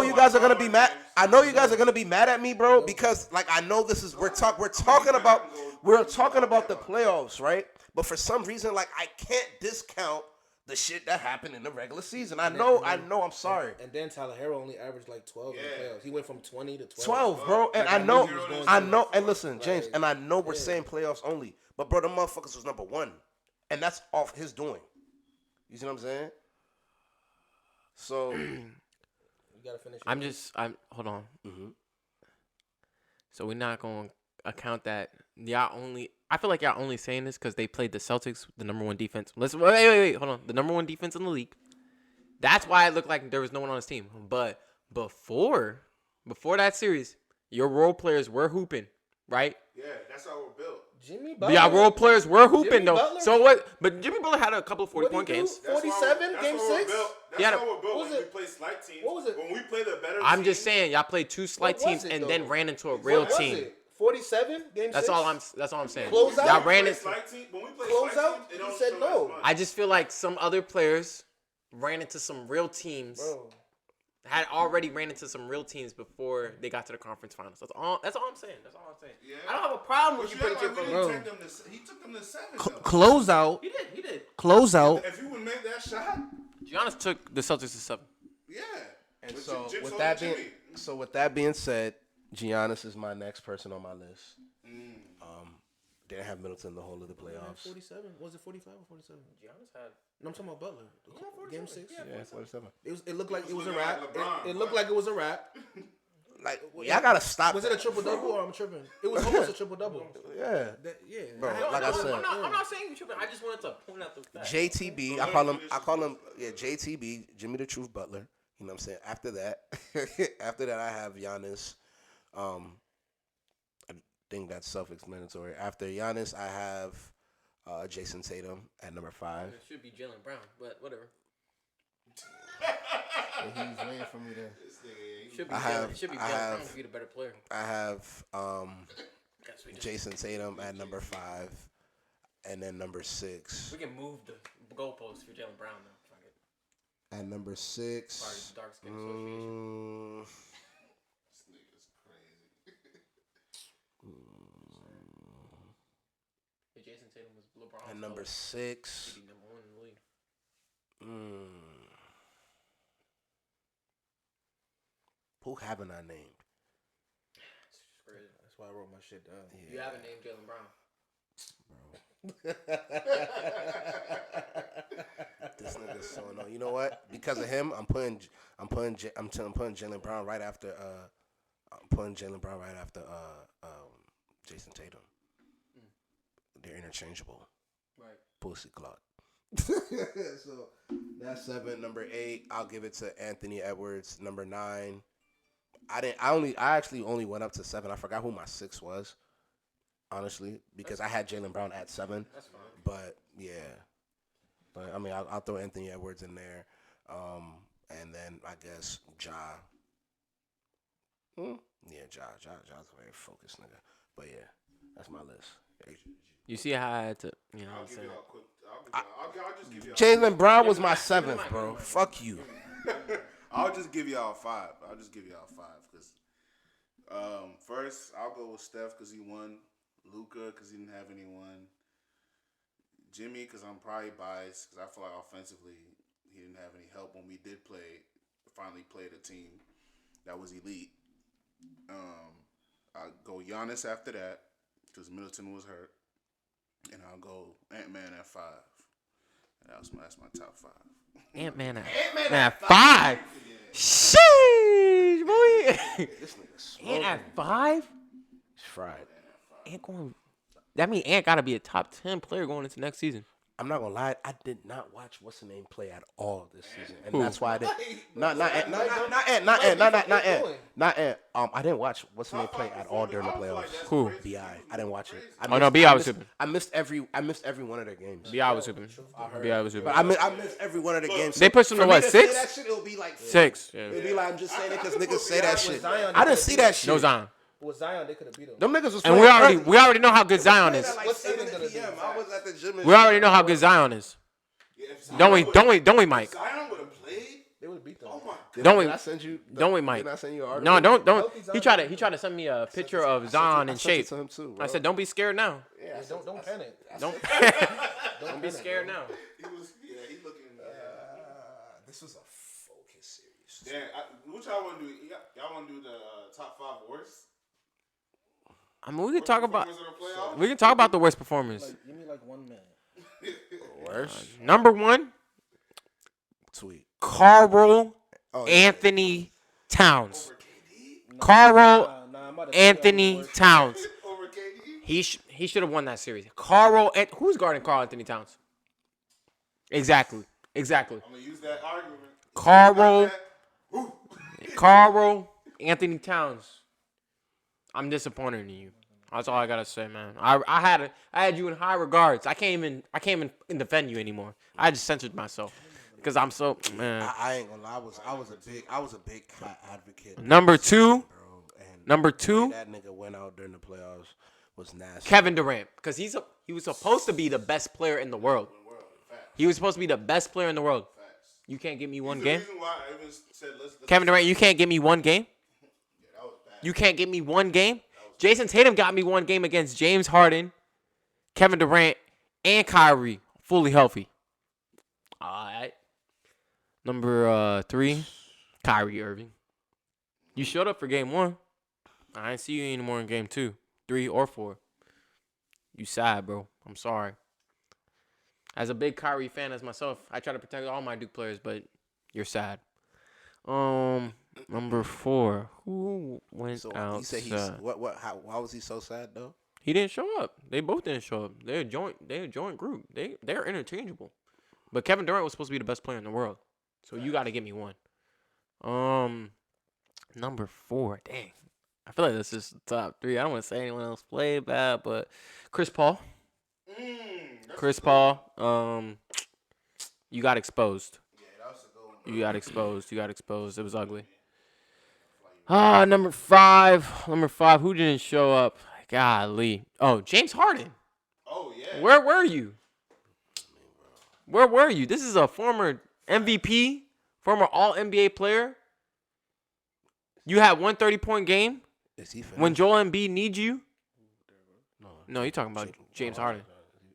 you guys are gonna be mad. I know you guys are gonna be mad at me, bro, because like I know this is we're talking about the playoffs, right? But for some reason, like I can't discount the shit that happened in the regular season. I know. I'm sorry. And then Tyler Herro only averaged like 12 in the playoffs. He went from 20 to 12. 12, bro. And I know. And listen, James, and I know we're saying playoffs only, but bro, the motherfuckers was number 1, and that's off his doing. You see what I'm saying? So You gotta finish. Hold on. Mm-hmm. So we're not gonna account that I feel like y'all only saying this because they played the Celtics, the number 1 defense. Wait, hold on. The number 1 defense in the league. That's why it looked like there was no one on his team. But before that series, your role players were hooping, right? Yeah, that's how we're built. Jimmy Butler. Yeah, role players were hooping Jimmy though. Butler? So what? But Jimmy Butler had a couple of 40-point games. 47, game 6. That's Yeah, how we're built what was when we it? play slight teams. What was it? When we play the better I'm teams, just saying, y'all played 2 slight What was teams it, and though? then ran into a real What was team. it? 47, game 6. That's all I'm saying. Close out? Y'all ran into. when we play Close slight out? teams, it You don't said show no. as much. I just feel like some other players ran into some real teams. Bro. Had already ran into some real teams before they got to the conference finals. That's all I'm saying. Yeah. I don't have a problem with But you putting act like we your didn't take them to, he took them to 7. though. Close out. He did. Close out. If you would make that shot, Giannis took the Celtics to 7. yeah. And With so Jimmy- with that being said, Giannis is my next person on my list. Didn't have Middleton the whole of the playoffs. 47. Was it 45 or 47? Giannis had. No, I'm talking about Butler. Game 6. Yeah, 47. It looked like it was a looking wrap. like LeBron, It looked like it was a wrap. Like y'all gotta stop. Was it a triple double or I'm tripping? It was almost a triple double. Yeah. Yeah. Bro, like I said, I'm not saying you tripping. I just wanted to point out the fact. JTB, I call him JTB, Jimmy the Truth Butler. You know what I'm saying? After that I have Giannis. I think that's self-explanatory. After Giannis, I have Jason Tatum at number 5. It should be Jalen Brown, but whatever. He's waiting for me to. Should be I have- Jalen I Brown have- to be the better player. I have Jason Tatum at number 5, and then number 6. We can move the goalposts for Jalen Brown though. Fuck it. At number 6. Part of the dark skin association. This nigga's crazy. If Jason Tatum was LeBron. At number 6. He'd be number 1 in the league. Who haven't I named? It's just crazy. That's why I wrote my shit down. You haven't named Jalen Brown. This nigga's so annoying. You know what? Because of him, I'm putting Jaylen Brown right after. I'm putting Jaylen Brown right after Jason Tatum. They're interchangeable. Right. Pussy clock. So that's 7. Number 8, I'll give it to Anthony Edwards. Number 9, I actually only went up to 7. I forgot who my 6 was, honestly, because I had Jaylen Brown at 7. That's fine. But yeah, but I mean, I'll throw Anthony Edwards in there, and then I guess Ja. Yeah, Ja's a very focused nigga. But yeah, that's my list. You see how I had to, you know what I'm saying? I'll just give y'all. Jaylen Brown was my 7th, bro. Fuck you. I'll just give y'all 5. Because first I'll go with Steph because he won. Luka because he didn't have anyone. Jimmy because I'm probably biased because I feel like offensively he didn't have any help when we did finally played a team that was elite. I'll go Giannis after that because Middleton was hurt. And I'll go Ant-Man at 5. And that's my top 5. Ant-Man at 5? Sheesh, boy. This nigga's Ant at 5? He's fried. Ant going. That means Ant got to be a top 10 player going into next season. I'm not gonna lie, I did not watch what's the name play at all this season, and that's why I didn't. Not Ant. I didn't watch what's the name play at all during the playoffs. Who? Bi. I didn't watch it. Bi was hooping. I missed every one of their games. Bi was hooping. Bi was hooping. But I missed every one of the games. They pushed them to what, 6? That shit, it'll be like 6. Yeah. It'll be like I'm just saying it because niggas say that shit. I didn't see that shit. No Zion. With Zion, they could have beat him. Them niggas was. And we already know how good Zion is. What's 7 p.m. I was at the gym. We already know how good Zion is. Don't we, Mike? Zion would have played. They would have beat them. Oh my God. Did I send you? Don't we, Mike? Did I send you an article? No, don't. He tried to send me a picture of Zion in shape. To him too, I said, don't be scared now. Yeah, don't panic. Don't be scared now. He looking. This was a focus series. Yeah, what y'all want to do? Y'all want to do the top 5 worst? I mean, we can talk about the worst performers. Give me like one man. Worst. Number 1, Tweet. Carl Anthony Towns. Carl Anthony Towns. Over KD? He should have won that series. Who's guarding Carl Anthony Towns? Exactly. I'm gonna use that Carl argument. Anthony Towns. I'm disappointed in you. That's all I gotta say, man. I had you in high regards. I can't even defend you anymore. I just censored myself because I'm so man. I ain't gonna lie. I was a big Cat advocate. Number 2. Number the 2. way that nigga went out during the playoffs was nasty. Kevin Durant, because he was supposed to be the best player in the world. He was supposed to be the best player in the world. You can't give me one game. Kevin Durant, you can't give me one game. You can't give me one game. Jason Tatum got me one game against James Harden, Kevin Durant, and Kyrie, fully healthy. All right. Number 3, Kyrie Irving. You showed up for game 1. I ain't see you anymore in game 2, 3, or 4. You sad, bro. I'm sorry. As a big Kyrie fan as myself, I try to protect all my Duke players, but you're sad. Number 4. Who went out? He said why was he so sad though? He didn't show up. They both didn't show up. They're a joint group. They're interchangeable. But Kevin Durant was supposed to be the best player in the world. So you gotta give me one. Number 4. Dang. I feel like this is the top 3. I don't want to say anyone else played bad, but Chris Paul. Chris Paul. You got exposed. You got exposed. It was ugly. Number 5. Who didn't show up? Golly. Oh, James Harden. Oh, yeah. Where were you? Where were you? This is a former MVP, former All-NBA player. You had one 30-point game when Joel Embiid needs you. No, you're talking about James Harden.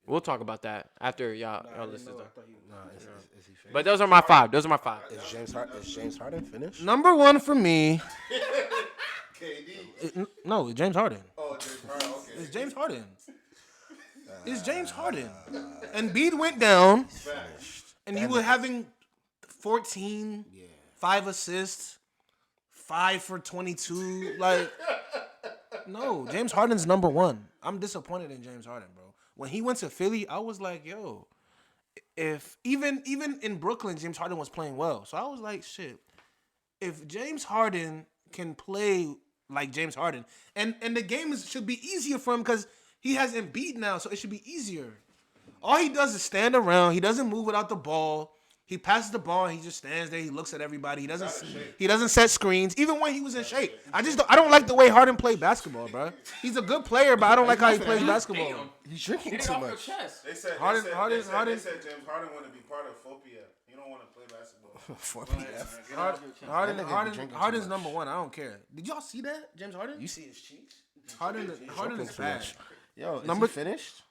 We'll talk about that after y'all list is done. But those are my 5. Is James Harden finished? Number 1 for me. KD. No, James Harden. Oh, James Harden. Okay. It's James Harden. is James Harden. Embiid went down, and you were having 14, 5 assists, 5 for 22. Like, no, James Harden's number one. I'm disappointed in James Harden, bro. When he went to Philly, I was like, yo, if even in Brooklyn, James Harden was playing well. So I was like, shit, if James Harden can play like James Harden, and the game should be easier for him because he has Embiid now, so it should be easier. All he does is stand around. He doesn't move without the ball. He passes the ball and he just stands there. He looks at everybody. He doesn't set screens, even when he was in shape. I don't like the way Harden played basketball, bro. He's a good player, but I don't like how he plays basketball. He's drinking too much. They said Harden- James Harden want to be part of Phobia. He don't want to play basketball. Harden's number one. I don't care. Did y'all see that, James Harden? You see his cheeks? Harden is bad. Yo, is Number- he finished?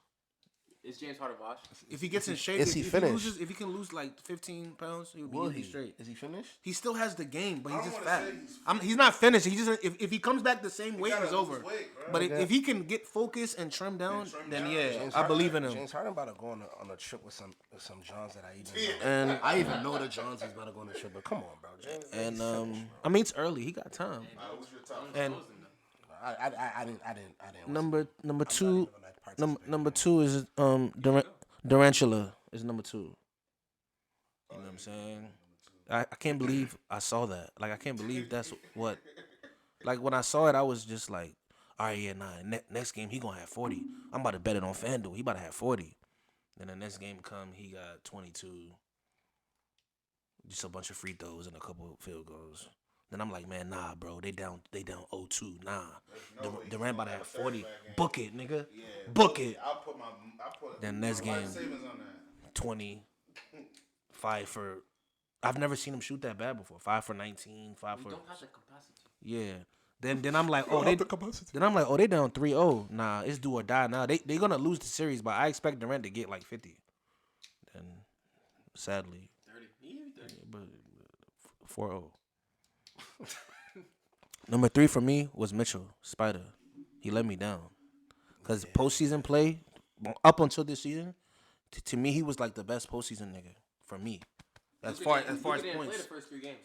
Is James Harden washed? If he gets in shape, Is he finished? If he can lose like 15 pounds, he'll be straight. Is he finished? He still has the game, but he's just don't fat. wanna say He's not finished. He just if he comes back the same weight, gotta he's lose over. weight, bro. But if he can get focused and trim down, then yeah, James I believe in him. James Harden about to go on a trip with some Johns that I even know. And I even know the Johns is about to go on a trip, but come on, bro. James, I mean it's early. He got time. And I didn't. number two is Durantula is number 2. You know what I'm saying? I can't believe I saw that. Like I can't believe that's what. Like when I saw it, I was just like, all right, yeah, nah. Next game he gonna have 40. I'm about to bet it on FanDuel. He about to have 40. Then the next game come, he got 22. Just a bunch of free throws and a couple field goals. Then I'm like, man, nah, bro. They down 0-2. Nah. Durant about to have 40. Book it, nigga. Yeah, Book it. I put Then next game, savings on that. 20. 5 for. I've never seen him shoot that bad before. 5 for 19. 5 for. Don't have the capacity. Yeah. Then I'm like, oh, they down 3-0. Nah, it's do or die now. They gonna lose the series, but I expect Durant to get like 50. Then, sadly, 30. He gave you 30. but 4-0. Number 3 for me was Mitchell Spider. He let me down because postseason play up until this season, to me he was like the best postseason nigga for me. As far as He points, didn't play the first 3 games.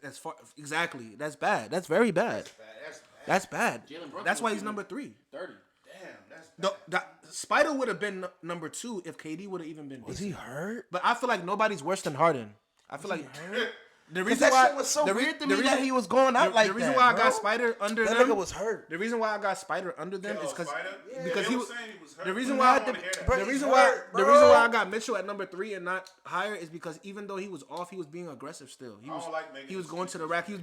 as far exactly, that's bad. That's very bad. That's bad. Jalen Brunson That's why was he's number 3. 30. Damn, that's Spider would have been number 2 if KD would have even been. Was he hurt? But I feel like nobody's worse than Harden. I feel like the reason That why shit was so the weird to the me that he was going out like the reason that, why I bro. got Spider under That them. nigga was hurt. The reason why I got Spider under them is because because he was was. saying he was hurt. The reason We why don't wanna hear that. Bro, the he's reason hurt, why I got Mitchell at number 3 and not higher is because even though he was off, he was being aggressive still. He was don't like making he was excuses. going to the rack. He was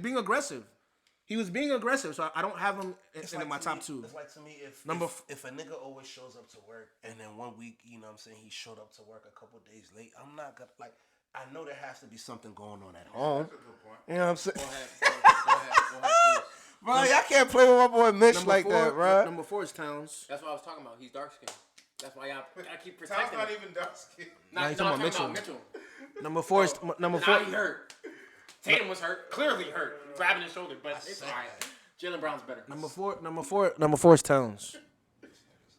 being aggressive. So I don't have him in my top 2. It's like to me if if a nigga always shows up to work and then one week, you know what I'm saying, he showed up to work a couple days late, I'm not gonna like. I know there has to be something going on at home. You know what I'm saying? Go ahead, please. Bro, y'all can't play with my boy Mitch like that, bro. Number 4 is Towns. That's what I was talking about. He's dark skinned. That's why y'all gotta keep Tom's protecting not him. even dark skinned. Nah, he's no, I'm talking talking about about Mitchell. Number 4 is number 4. Now he hurt. Tatum was hurt. Clearly hurt. Grabbing his shoulder, but it's alright. Jalen Brown's better. Number 4 is Towns.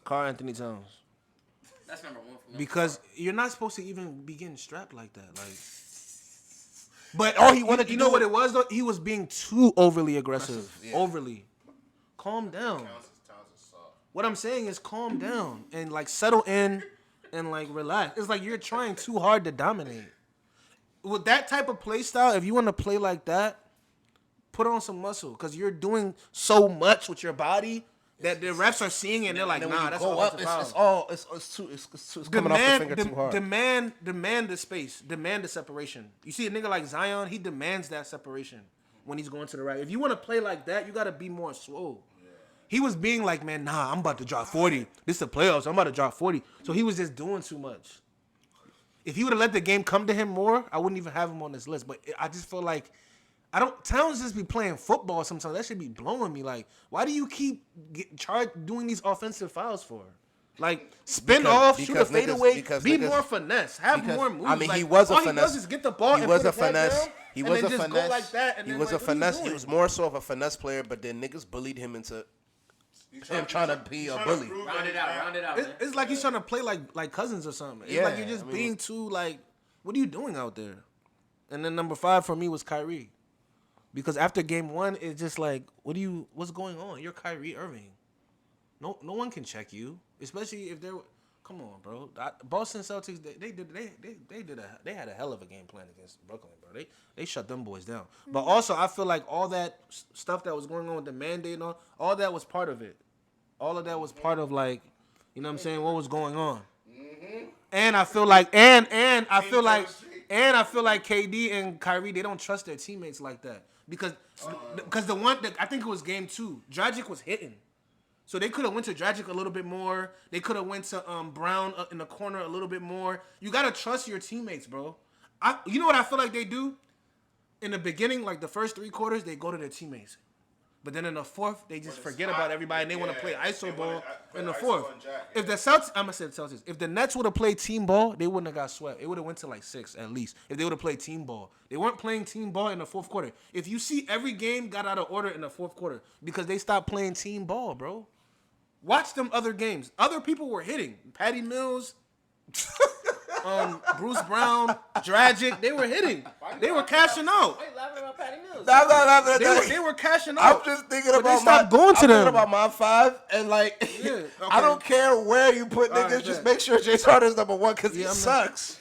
Karl Anthony Towns. That's number 1 for me. Because you're not supposed to even be getting strapped like that. Like, but all he wanted to you know do what it was though? He was being too overly aggressive. Yeah. Overly. Calm down. Towns is soft. What I'm saying is calm down and like settle in and like relax. It's like you're trying too hard to dominate. With that type of play style, if you want to play like that, put on some muscle because you're doing so much with your body that the refs are seeing it and they're like, Then when nah, you that's go all. up. It's coming off the finger too hard. Demand the space. Demand the separation. You see a nigga like Zion, he demands that separation when he's going to the rack. If you want to play like that, you got to be more swole. Yeah. He was being like, man, nah, I'm about to drop 40. This is the playoffs. I'm about to drop 40. So he was just doing too much. If he would have let the game come to him more, I wouldn't even have him on this list. But I just feel like Towns just be playing football sometimes. That should be blowing me. Like, why do you keep doing these offensive fouls for? Like, spin off, shoot a fadeaway, be more finesse, have more moves. I mean, like, he was a all finesse. He does is get the ball. He and was put a his head finesse. down, He and was then a just finesse. go like that. And He then was a like, what are you finesse. He doing? was more so of a finesse player, but then niggas bullied him into him trying to be a bully. Round it out. It's like he's trying to play like Cousins or something. It's like you're just being too like, what are you doing out there? And then number 5 for me was Kyrie, because after game 1, it's just like, what's going on? You're Kyrie Irving. No one can check you, especially if they're. Come on, bro. Boston Celtics, they had a hell of a game plan against Brooklyn, bro. They shut them boys down. But also, I feel like all that stuff that was going on with the mandate and all that was part of it. All of that was part of, like, you know what I'm saying, what was going on. And I feel like I feel like KD and Kyrie, they don't trust their teammates like that, because the one that I think it was game 2, Dragic was hitting. So they could have went to Dragic a little bit more. They could have went to Brown in the corner a little bit more. You got to trust your teammates, bro. You know what I feel like they do? In the beginning, like the first 3 quarters, they go to their teammates. But then in the 4th, they just forget about everybody and they want to play ISO ball in the 4th. If the Celtics, I'm going to say the Celtics, if the Nets would have played team ball, they wouldn't have got swept. It would have went to like 6 at least if they would have played team ball. They weren't playing team ball in the 4th quarter. If you see, every game got out of order in the 4th quarter because they stopped playing team ball, bro. Watch them other games. Other people were hitting. Patty Mills, Bruce Brown, Dragic. They were hitting. They were cashing out. Why you laughing about Patty Mills? They were cashing out. I'm just thinking But about they stopped going to I'm them. thinking about my 5, and like, Yeah, okay. I don't care where you put All niggas, right, just bet. make sure James Harden's number 1 because he Yeah, I'm not- sucks.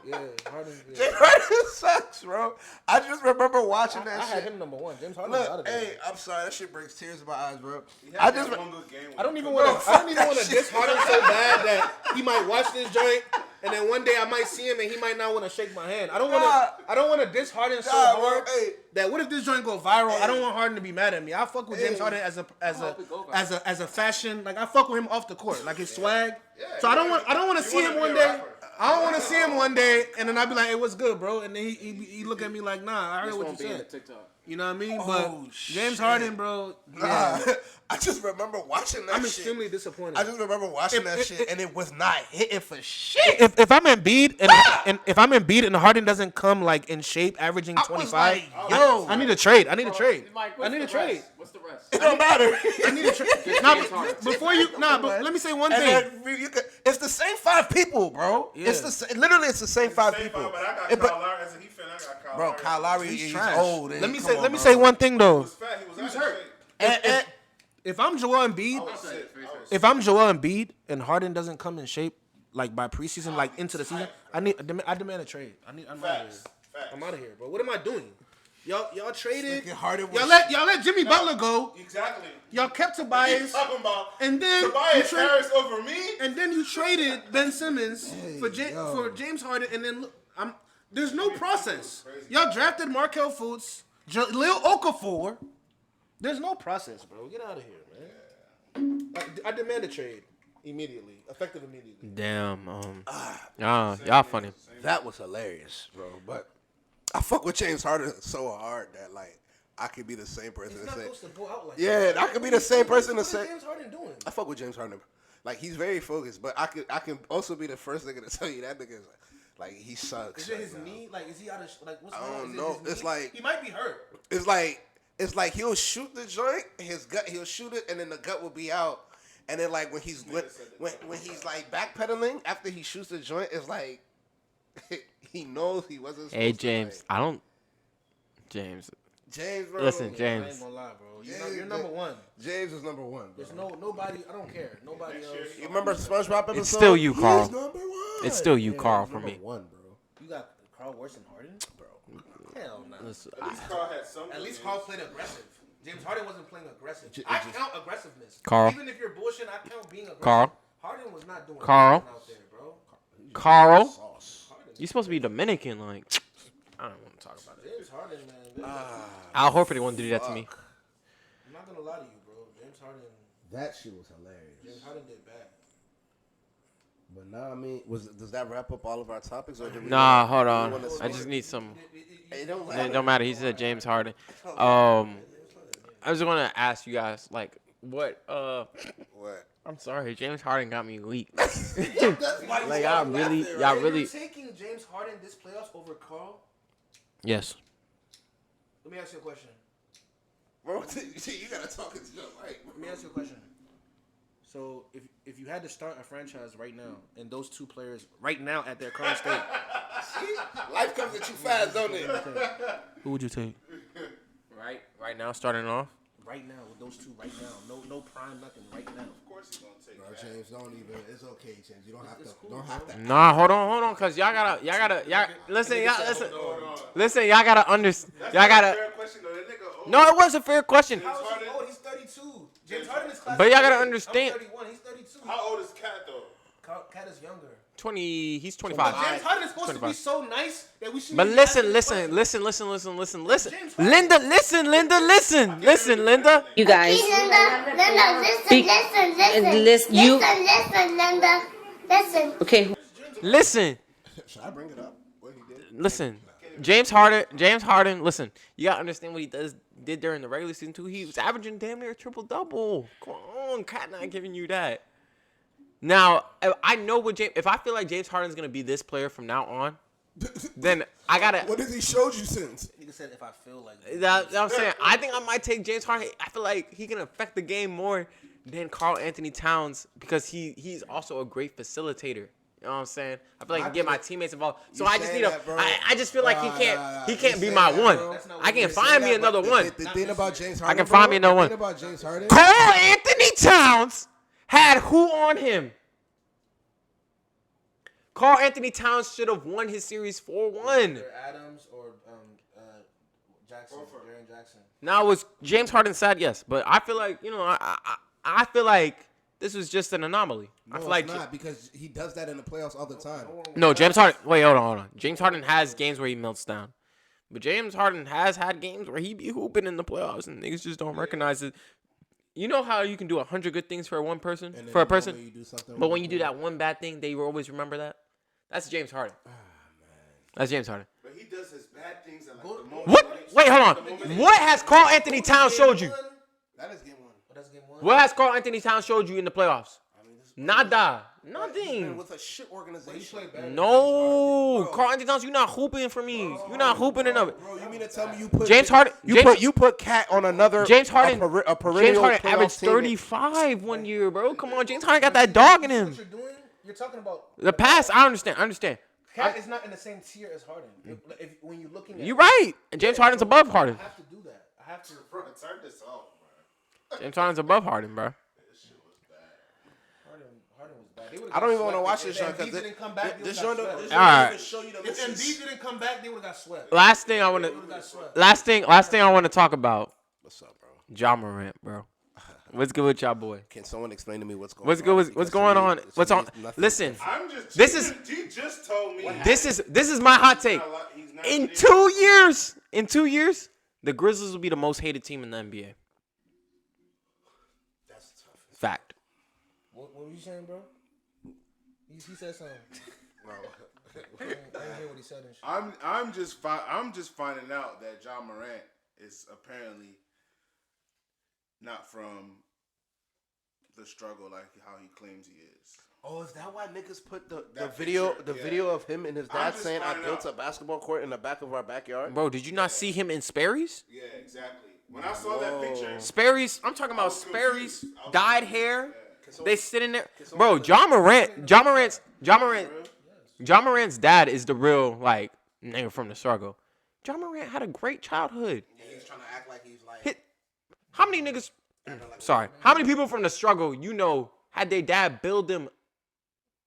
Yeah, Harden. James Harden sucks, bro. I just remember watching that I shit. had him number 1. James Harden was out of Look, there. hey, I'm sorry, that shit brings tears in my eyes, bro. I don't even want to diss Harden so bad that he might watch this joint, and then one day I might see him and he might not want to shake my hand. I don't want to diss Harden so hard that what if this joint go viral? I don't want Harden to be mad at me. I fuck with James Harden as a fashion, like I fuck with him off the court, like his swag. So I don't want to see him one day. I don't want to see him one day, and then I'd be like, "Hey, what's good, bro?" And then he look at me like, "Nah, I heard what you said." You know what I mean? But James Harden, bro. Yeah. I just remember watching that I'm shit. extremely disappointed. I just remember watching that shit, and it was not hitting for shit. If I'm Embiid and if I'm Embiid and Harden doesn't come like in shape, averaging 25, like, yo. I need a trade. I need a trade. Mike, I need a trade. What's the rest? It don't matter. I need a trade. But let me say one And thing. then it's the same 5 people, bro. Yeah. Literally it's the same 5 people. But I It- got Kyle Lowry as a Heat fan. I got Kyle Bro, Lowry. Kyle Lowry, He's he's trash. old. Let me say one thing He though. was fat. He was hurt. If I'm Joel Embiid, if I'm Joel Embiid and Harden doesn't come in shape like by preseason, like into the season, I demand a trade. I'm out of here. I'm out of here, bro. What am I doing? Y'all traded. Harden Y'all let Jimmy Butler go. Exactly. Y'all kept What are you Tobias, talking about? and then Tobias Harris over me? and then you traded Ben Simmons for James Harden, and then there's no process. Y'all drafted Markelle Fultz, Lil Okafor. There's no process, bro. Get out of here, man. I demand a trade immediately, effective immediately. Damn. Y'all funny. That was hilarious, bro. But I fuck with James Harden so hard that like I could be the same person It's to not say. supposed to go out like Yeah, that. I could be the same person to What say. is James Harden doing? I fuck with James Harden. Like he's very focused, but I can also be the first nigga to tell you that nigga is like he sucks. Is it right his now. knee? Like, is he out of like what's I going on? don't Is it know. his It's knee? like- he might be hurt. It's like he'll shoot the joint, his gut, he'll shoot it, and then the gut will be out. And then like when he's like backpedaling after he shoots the joint, it's like he knows he wasn't. Hey supposed James, to, I don't. James, James, bro. listen, I ain't James. gonna lie, bro. Yeah, You're number 1. James is number 1. Bro. There's nobody. I don't care. Nobody else. You remember SpongeBob episode? It's still you, Carl. He's number 1. It's still you, Yeah, Carl, he's for number me. 1, bro. You got Carl worse than Harden, bro. Hell no. Listen, At least Carl had something. At least Carl played aggressive. James Harden wasn't playing aggressive. I count aggressiveness. Carl. Even if you're bullshit, I count being aggressive. Carl. Harden was not doing Carl. nothing out there, bro. Carl, you supposed to be Dominican, like. I don't want to talk about it. James Harden, man. Al Horford didn't want to do that to me. I'm not gonna lie to you, bro. James Harden. That shit was hilarious. James Harden did bad. But now, I mean, does that wrap up all of our topics? Or do we Nah, wanna- hold do we on. wanna I just need some. It don't It don't matter. He said James Harden. I was gonna ask you guys like what. What? I'm sorry, James Harden got me weak. Like y'all really. You're taking James Harden this playoffs over Carl? Yes. Let me ask you a question. bro. You gotta talk into the mic. Let me ask you a question. So if you had to start a franchise right now, and those two players right now at their current state, Life comes at you fast, don't it? who would you take? Right now, starting off. Right now with those two right now, no prime, nothing. Right now. Of course he's gonna take Bro, that. James, don't even. It's okay, James. You don't have to. Nah, hold on, cause y'all listen, y'all gotta understand. Y'all gotta. Fair question though. That nigga old. No, it was a fair question. How is he old? He's 32. James Harden is class. But y'all gotta I'm understand. 31. He's 32. How old is Cat though? Cat is younger. 20. He's 25. James Harden is supposed to 25. be so nice that we should. But listen. Linda, listen, Linda. You guys. Linda, listen. Listen, Linda. Listen. Okay. Listen. Should I bring it up? What he did? Listen. James Harden, listen. You gotta understand what he did during the regular season too. He was averaging damn near a triple-double. Come on, Cat not giving you that. Now, I know if I feel like James Harden's gonna be this player from now on, then I gotta. What has he showed you since? Nigga said if I feel like. That's what I'm saying. I think I might take James Harden. I feel like he can affect the game more than Karl Anthony Towns because he's also a great facilitator. You know what I'm saying? I feel like he can get my teammates involved. So I just need I just feel like he can't be my one. I can find me another one. The thing about James Harden, I can find me another one. The thing about James Harden. Karl Anthony Towns had who on him? Karl Anthony Towns should have won his series 4-1. Adams or Jackson, Durant Jackson. Now was James Harden sad? Yes, but I feel like I feel like this was just an anomaly. No, I feel like it's not because he does that in the playoffs all the time. no James Harden. Wait, hold on. James Harden has games where he melts down, but James Harden has had games where he be hooping in the playoffs and niggas just don't recognize it. You know how you can do 100 good things for one person, for a person, but when you do that one bad thing, they will always remember that. That's James Harden. Oh, that's James Harden. But he does his bad things at like the moment. What? Wait, hold on. What has Karl Anthony Towns showed you? That is game one. That's game one. What has Karl Anthony Towns showed you in the playoffs? Nada. Nothing. With a shit organization. No. Karl Anthony Towns, you're not hooping for me. You're not hooping enough. Bro, you mean to tell me you put James Harden. You put Cat on another James Harden. a perennial James Harden playoff averaged team. 35 1 year, bro. Come on, James Harden got that dog in him. What you're doing? You're talking about The past, I understand. Cat is not in the same tier as Harden. When you're looking at You're right. And James Harden's above Harden. I have to do that. I have to. Bro, turn this off, bro. James Harden's above Harden, bro. Harden was bad. I don't even want to watch this show If Embiid because didn't come back, this they show would've got don't swept. Alright. show you the If misses. Embiid didn't come back, they would have got swept. Last thing I want They to. would have got swept. Last thing I want to talk about. What's up, bro? Ja Morant, bro. What's good with y'all, boy? Can someone explain to me what's going What's on? good? What's Because going to me- on? to What's me, on? nothing. Listen, I'm just. This is- He just told me. this is my hot take. He's not In really- 2 years, the Grizzlies will be the most hated team in the NBA. That's tough. Fact. What were you saying, bro? He said something. Bro. I didn't hear what he said and shit. I'm just finding out that Ja Morant is apparently not from the struggle like how he claims he is. Oh, is that why niggas put the That video picture, yeah. video of him and his I'm dad just saying I finding built out. a basketball court in the back of our backyard? Bro, did you not see him in Sperry's? Yeah, exactly. When I saw that picture, Sperry's, I'm talking about was Sperry's, confused. I was dyed confused. hair. Yeah. They sitting there. Bro, Ja Morant's dad is the real, like, nigga from the struggle. Ja Morant had a great childhood. Yeah, he's trying to act like he's like How many niggas, how many people from the struggle, you know, had their dad build them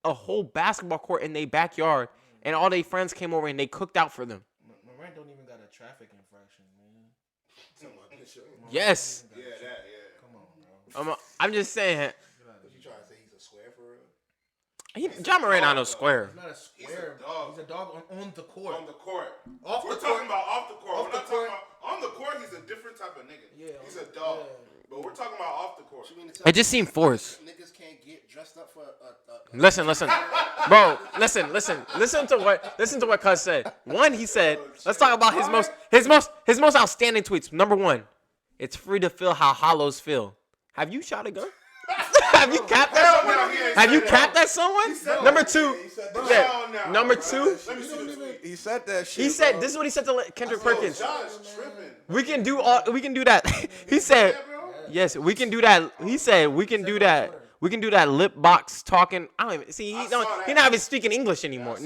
a whole basketball court in their backyard and all their friends came over and they cooked out for them? Morant don't even got a traffic infraction, man. Yes. yeah, that, yeah. Come on, bro. I'm just saying, you trying to say he's a square for real? Ja Morant not no square. He's not a square. dog. He's a dog on the court. On the court. Off We're the talking court. about off the court. Off We're the not talking court. about on the court. He's a different type of nigga. Yeah, he's a dog. yeah. But we're talking about off the court. It just seemed forced. Niggas can't get dressed up for a Listen, bro. Listen to what Cuz said. One, he said, let's talk about his most outstanding tweets. Number one, it's free to feel how hollows feel. Have you shot a gun? Have you capped that someone? Have you capped that someone? Number two. Yeah. Number two. He said that shit. He said this is what he said to Kendrick Perkins. We can do that. He said, yes, we can do that. He said we can do that. We can do that lip box talking. I don't even see. He's not even speaking English anymore.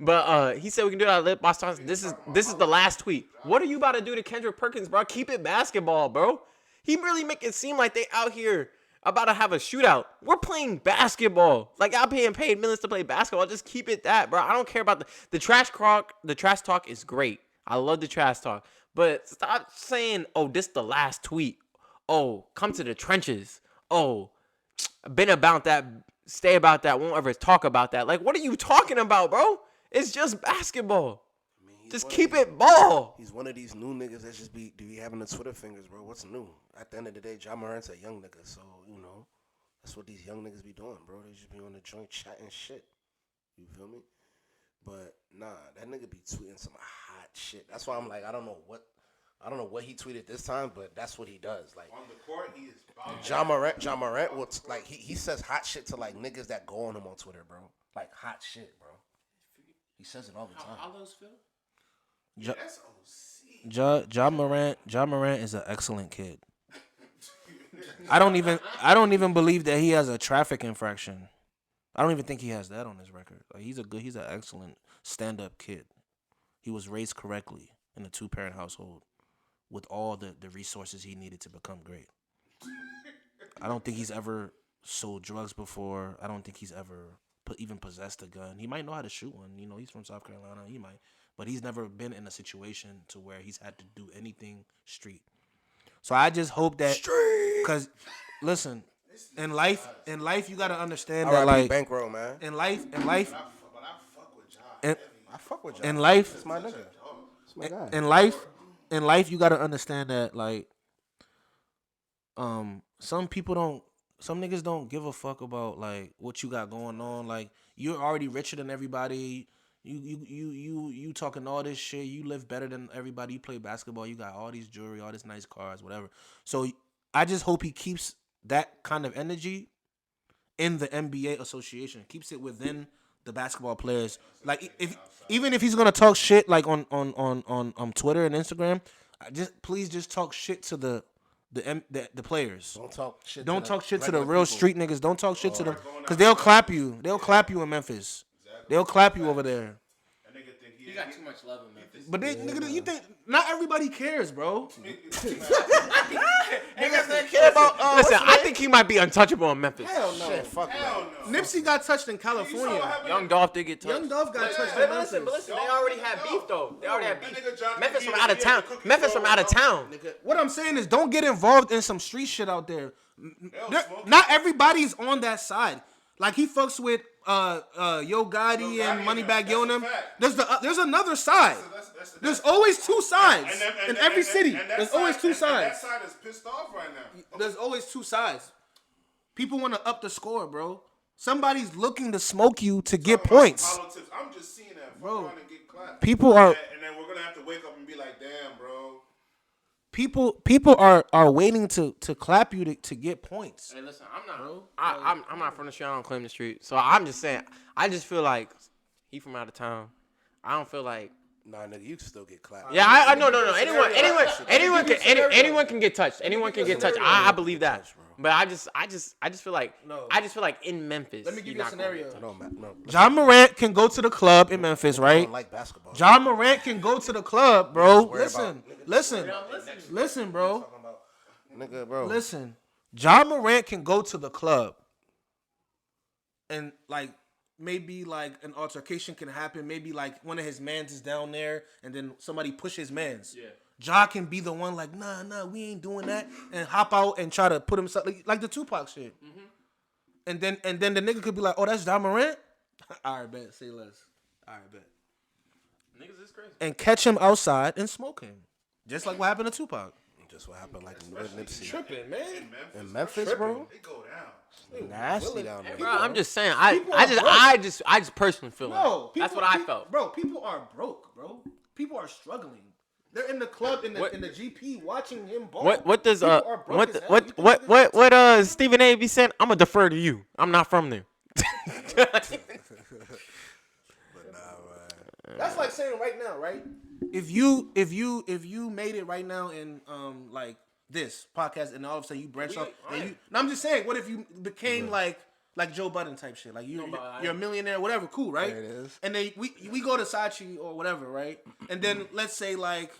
But he said we can do that lip box talking. This is the last tweet. What are you about to do to Kendrick Perkins, bro? Keep it basketball, bro. He really make it seem like they out here about to have a shootout. We're playing basketball. Like, I'm being paid millions to play basketball. Just keep it that, bro. I don't care about the trash talk. The trash talk is great. I love the trash talk. But stop saying, oh, this the last tweet. Oh, come to the trenches. Oh, been about that. Stay about that. Won't ever talk about that. Like, what are you talking about, bro? It's just basketball. Just keep it ball. He's one of these new niggas that just be having the Twitter fingers, bro. What's new? At the end of the day, Ja Morant's a young nigga, so, you know, that's what these young niggas be doing, bro. They just be on the joint chatting shit. You feel me? But, nah, that nigga be tweeting some hot shit. That's why I'm like, I don't know what he tweeted this time, but that's what he does. Like, on the court, he is Ja Morant will, like, he says hot shit to, like, niggas that go on him on Twitter, bro. Like, hot shit, bro. He says it all the time. How those feel? Ja Morant is an excellent kid. I don't even believe that he has a traffic infraction. I don't even think he has that on his record. Like, he's an excellent stand-up kid. He was raised correctly in a 2-parent household with all the resources he needed to become great. I don't think he's ever sold drugs before. I don't think he's ever even possessed a gun. He might know how to shoot one. You know, he's from South Carolina. He might. But he's never been in a situation to where he's had to do anything street. So I just hope that, because listen, in life you gotta understand that, like, bankroll, man. In life, But I fuck with Ja. in life, It's my nigga. It's my guy. in life, you gotta understand that, like, some niggas don't give a fuck about, like, what you got going on. Like, you're already richer than everybody. You talking all this shit. You live better than everybody. You play basketball. You got all these jewelry, all this nice cars, whatever. So I just hope he keeps that kind of energy in the NBA association. Keeps it within the basketball players. Like, even if he's gonna talk shit, like, on Twitter and Instagram, please just talk shit to the players. Don't talk shit to the real street niggas. Don't talk shit to them, because they'll clap you. They'll clap you in Memphis. They'll clap you over there. He got too much love in Memphis. But nigga, you think not everybody cares, bro? Niggas that care about. Listen, I think he might be untouchable in Memphis. Hell no. Shit, fuck Hell that. no. Nipsey got touched in California. Young Dolph did get touched. Young Dolph got touched in But Memphis. listen, they already had beef though. They already had That beef. nigga John Memphis Kennedy from out of had town. the cookie Memphis from roll, out of bro. town. What I'm saying is, don't get involved in some street shit out there. smoke. Not everybody's on that side. Like, he fucks with Yo Gotti and Moneybagg Yo and them. There's another side. There's always two sides in every city. There's always two sides. That side is pissed off right now. There's always two sides. People want to up the score, bro. Somebody's looking to smoke you to get points. Politics. I'm just seeing that. Bro. Fuck around and get clapped. People are And then we're gonna have to wake up and be like, damn, bro. people are waiting to clap you to get points. Hey, listen, I'm not. I'm not from the street. I don't claim the street. So I'm just saying. I just feel like he from out of town. I don't feel like. Nah, nigga, you can still get clapped. Yeah, I no. Anyone can get touched. Anyone can get touched. I believe that. But I just feel like in Memphis. Let me give you're you a not gonna scenario. get touched. No. Ja Morant can go to the club in Memphis, I right? don't like basketball. Ja Morant can go to the club, bro. Listen, bro. Nigga, bro. Listen. Ja Morant can go to the club, and, like, maybe, like, an altercation can happen. Maybe, like, one of his mans is down there, and then somebody push his mans. Yeah. Ja can be the one, like, nah, we ain't doing that, and hop out and try to put himself, like the Tupac shit. Mm-hmm. And then the nigga could be like, oh, that's Ja Morant? All right, bet. Say less. All right, bet. Niggas is crazy. And catch him outside and smoke him, just like what happened to Tupac. Just what happened, like, in Nipsey. Tripping, man. In Memphis, bro? They go down. Nasty down there. Bro, I'm just saying. I just personally feel No, like that's what I felt. Bro, people are broke, bro. People are struggling. They're in the club in the GP watching him ball. What does People are broke as hell. You think what Stephen A. be saying? I'm gonna defer to you. I'm not from there. That's like saying right now, right? If you made it right now in like this podcast, and all of a sudden you branch off, and you. No, I'm just saying, what if you became like Joe Budden type shit? Like you're a millionaire, whatever, cool, right? There it is. And then we go to Sachi or whatever, right? And then let's say like.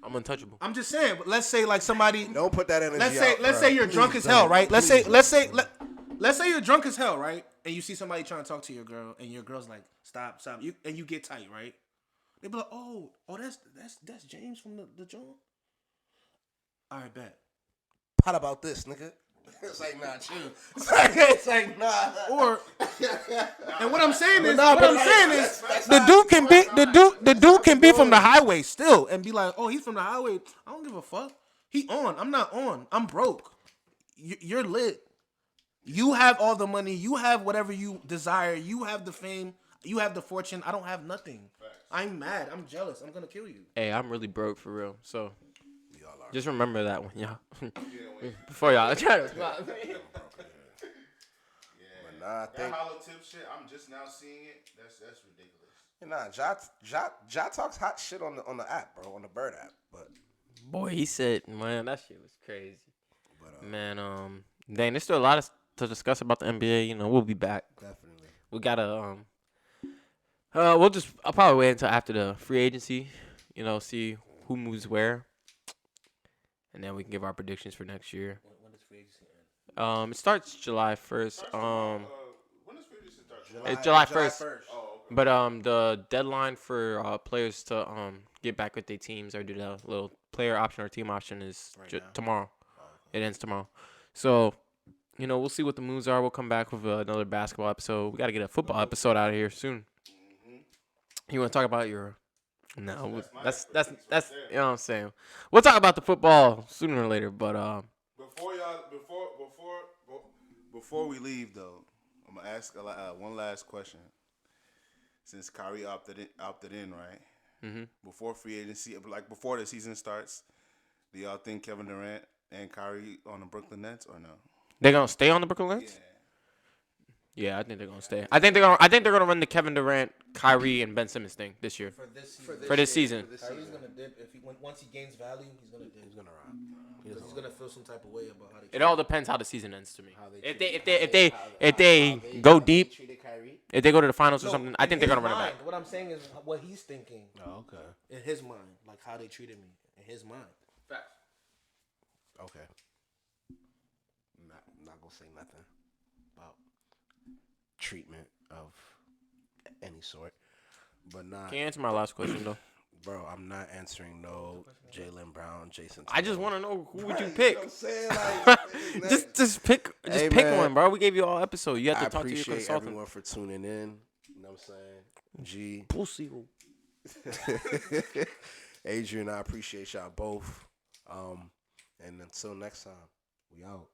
I'm untouchable. I'm just saying, but let's say like somebody. Don't put that energy Let's say you're drunk as hell, right? Let's say you're drunk as hell, right? And you see somebody trying to talk to your girl, and your girl's like, stop. And you get tight, right? They be like, oh, that's James from the joint. All right, bet. How about this, nigga? It's like, nah, chill. It's like, nah. Or, and what I'm saying is, the dude can be from the highway still, and be like, oh, he's from the highway. I don't give a fuck. He on. I'm not on. I'm broke. You're lit. You have all the money. You have whatever you desire. You have the fame. You have the fortune. I don't have nothing. I'm mad. I'm jealous. I'm gonna kill you. Hey, I'm really broke for real. So just remember that one, y'all. Before y'all try to smile. But nah, that hollow tip shit, I'm just now seeing it. That's ridiculous. Nah, Ja talks hot shit on the app, bro, on the Bird app. But boy, he said, man, that shit was crazy. But, man, dang, there's still a lot to discuss about the NBA. You know, we'll be back. Definitely. We gotta I'll probably wait until after the free agency, you know, see who moves where. And then we can give our predictions for next year. When does free agency end? It starts July 1st. When does free agency start? It's July 1st. Oh, okay. But the deadline for players to get back with their teams or do the little player option or team option is tomorrow. Oh, okay. It ends tomorrow. So, you know, we'll see what the moves are. We'll come back with another basketball episode. We got to get a football episode out of here soon. You want to talk about your? No, that's you know what I'm saying. We'll talk about the football sooner or later, but before we leave though, I'm gonna ask one last question. Since Kyrie opted in, right? Mm-hmm. Before free agency, like before the season starts, do y'all think Kevin Durant and Kyrie on the Brooklyn Nets or no? They're gonna stay on the Brooklyn Nets? Yeah, I think they're gonna stay. I think they're gonna run the Kevin Durant, Kyrie, and Ben Simmons thing this year. For this season. Kyrie's gonna dip once he gains value. He's gonna dip. He's gonna rock. He's gonna feel some type of way about how they. It all depends how the season ends to me. If they go deep, if they go to the finals or something, I think they're gonna run it back. What I'm saying is what he's thinking. Oh, okay. In his mind, like how they treated me in his mind. Facts. Okay. Not gonna say nothing about treatment of any sort, but not. Can you answer my last question though? Bro, I'm not answering no Jaylen Brown, Jason. I just want to know who would you pick. You know what I'm saying? Like, just pick one, bro. We gave you all episode. You have to talk to your appreciate consultant. everyone for tuning in. You know what I'm saying? G. Pussy. Adrian, I appreciate y'all both. And until next time, we out.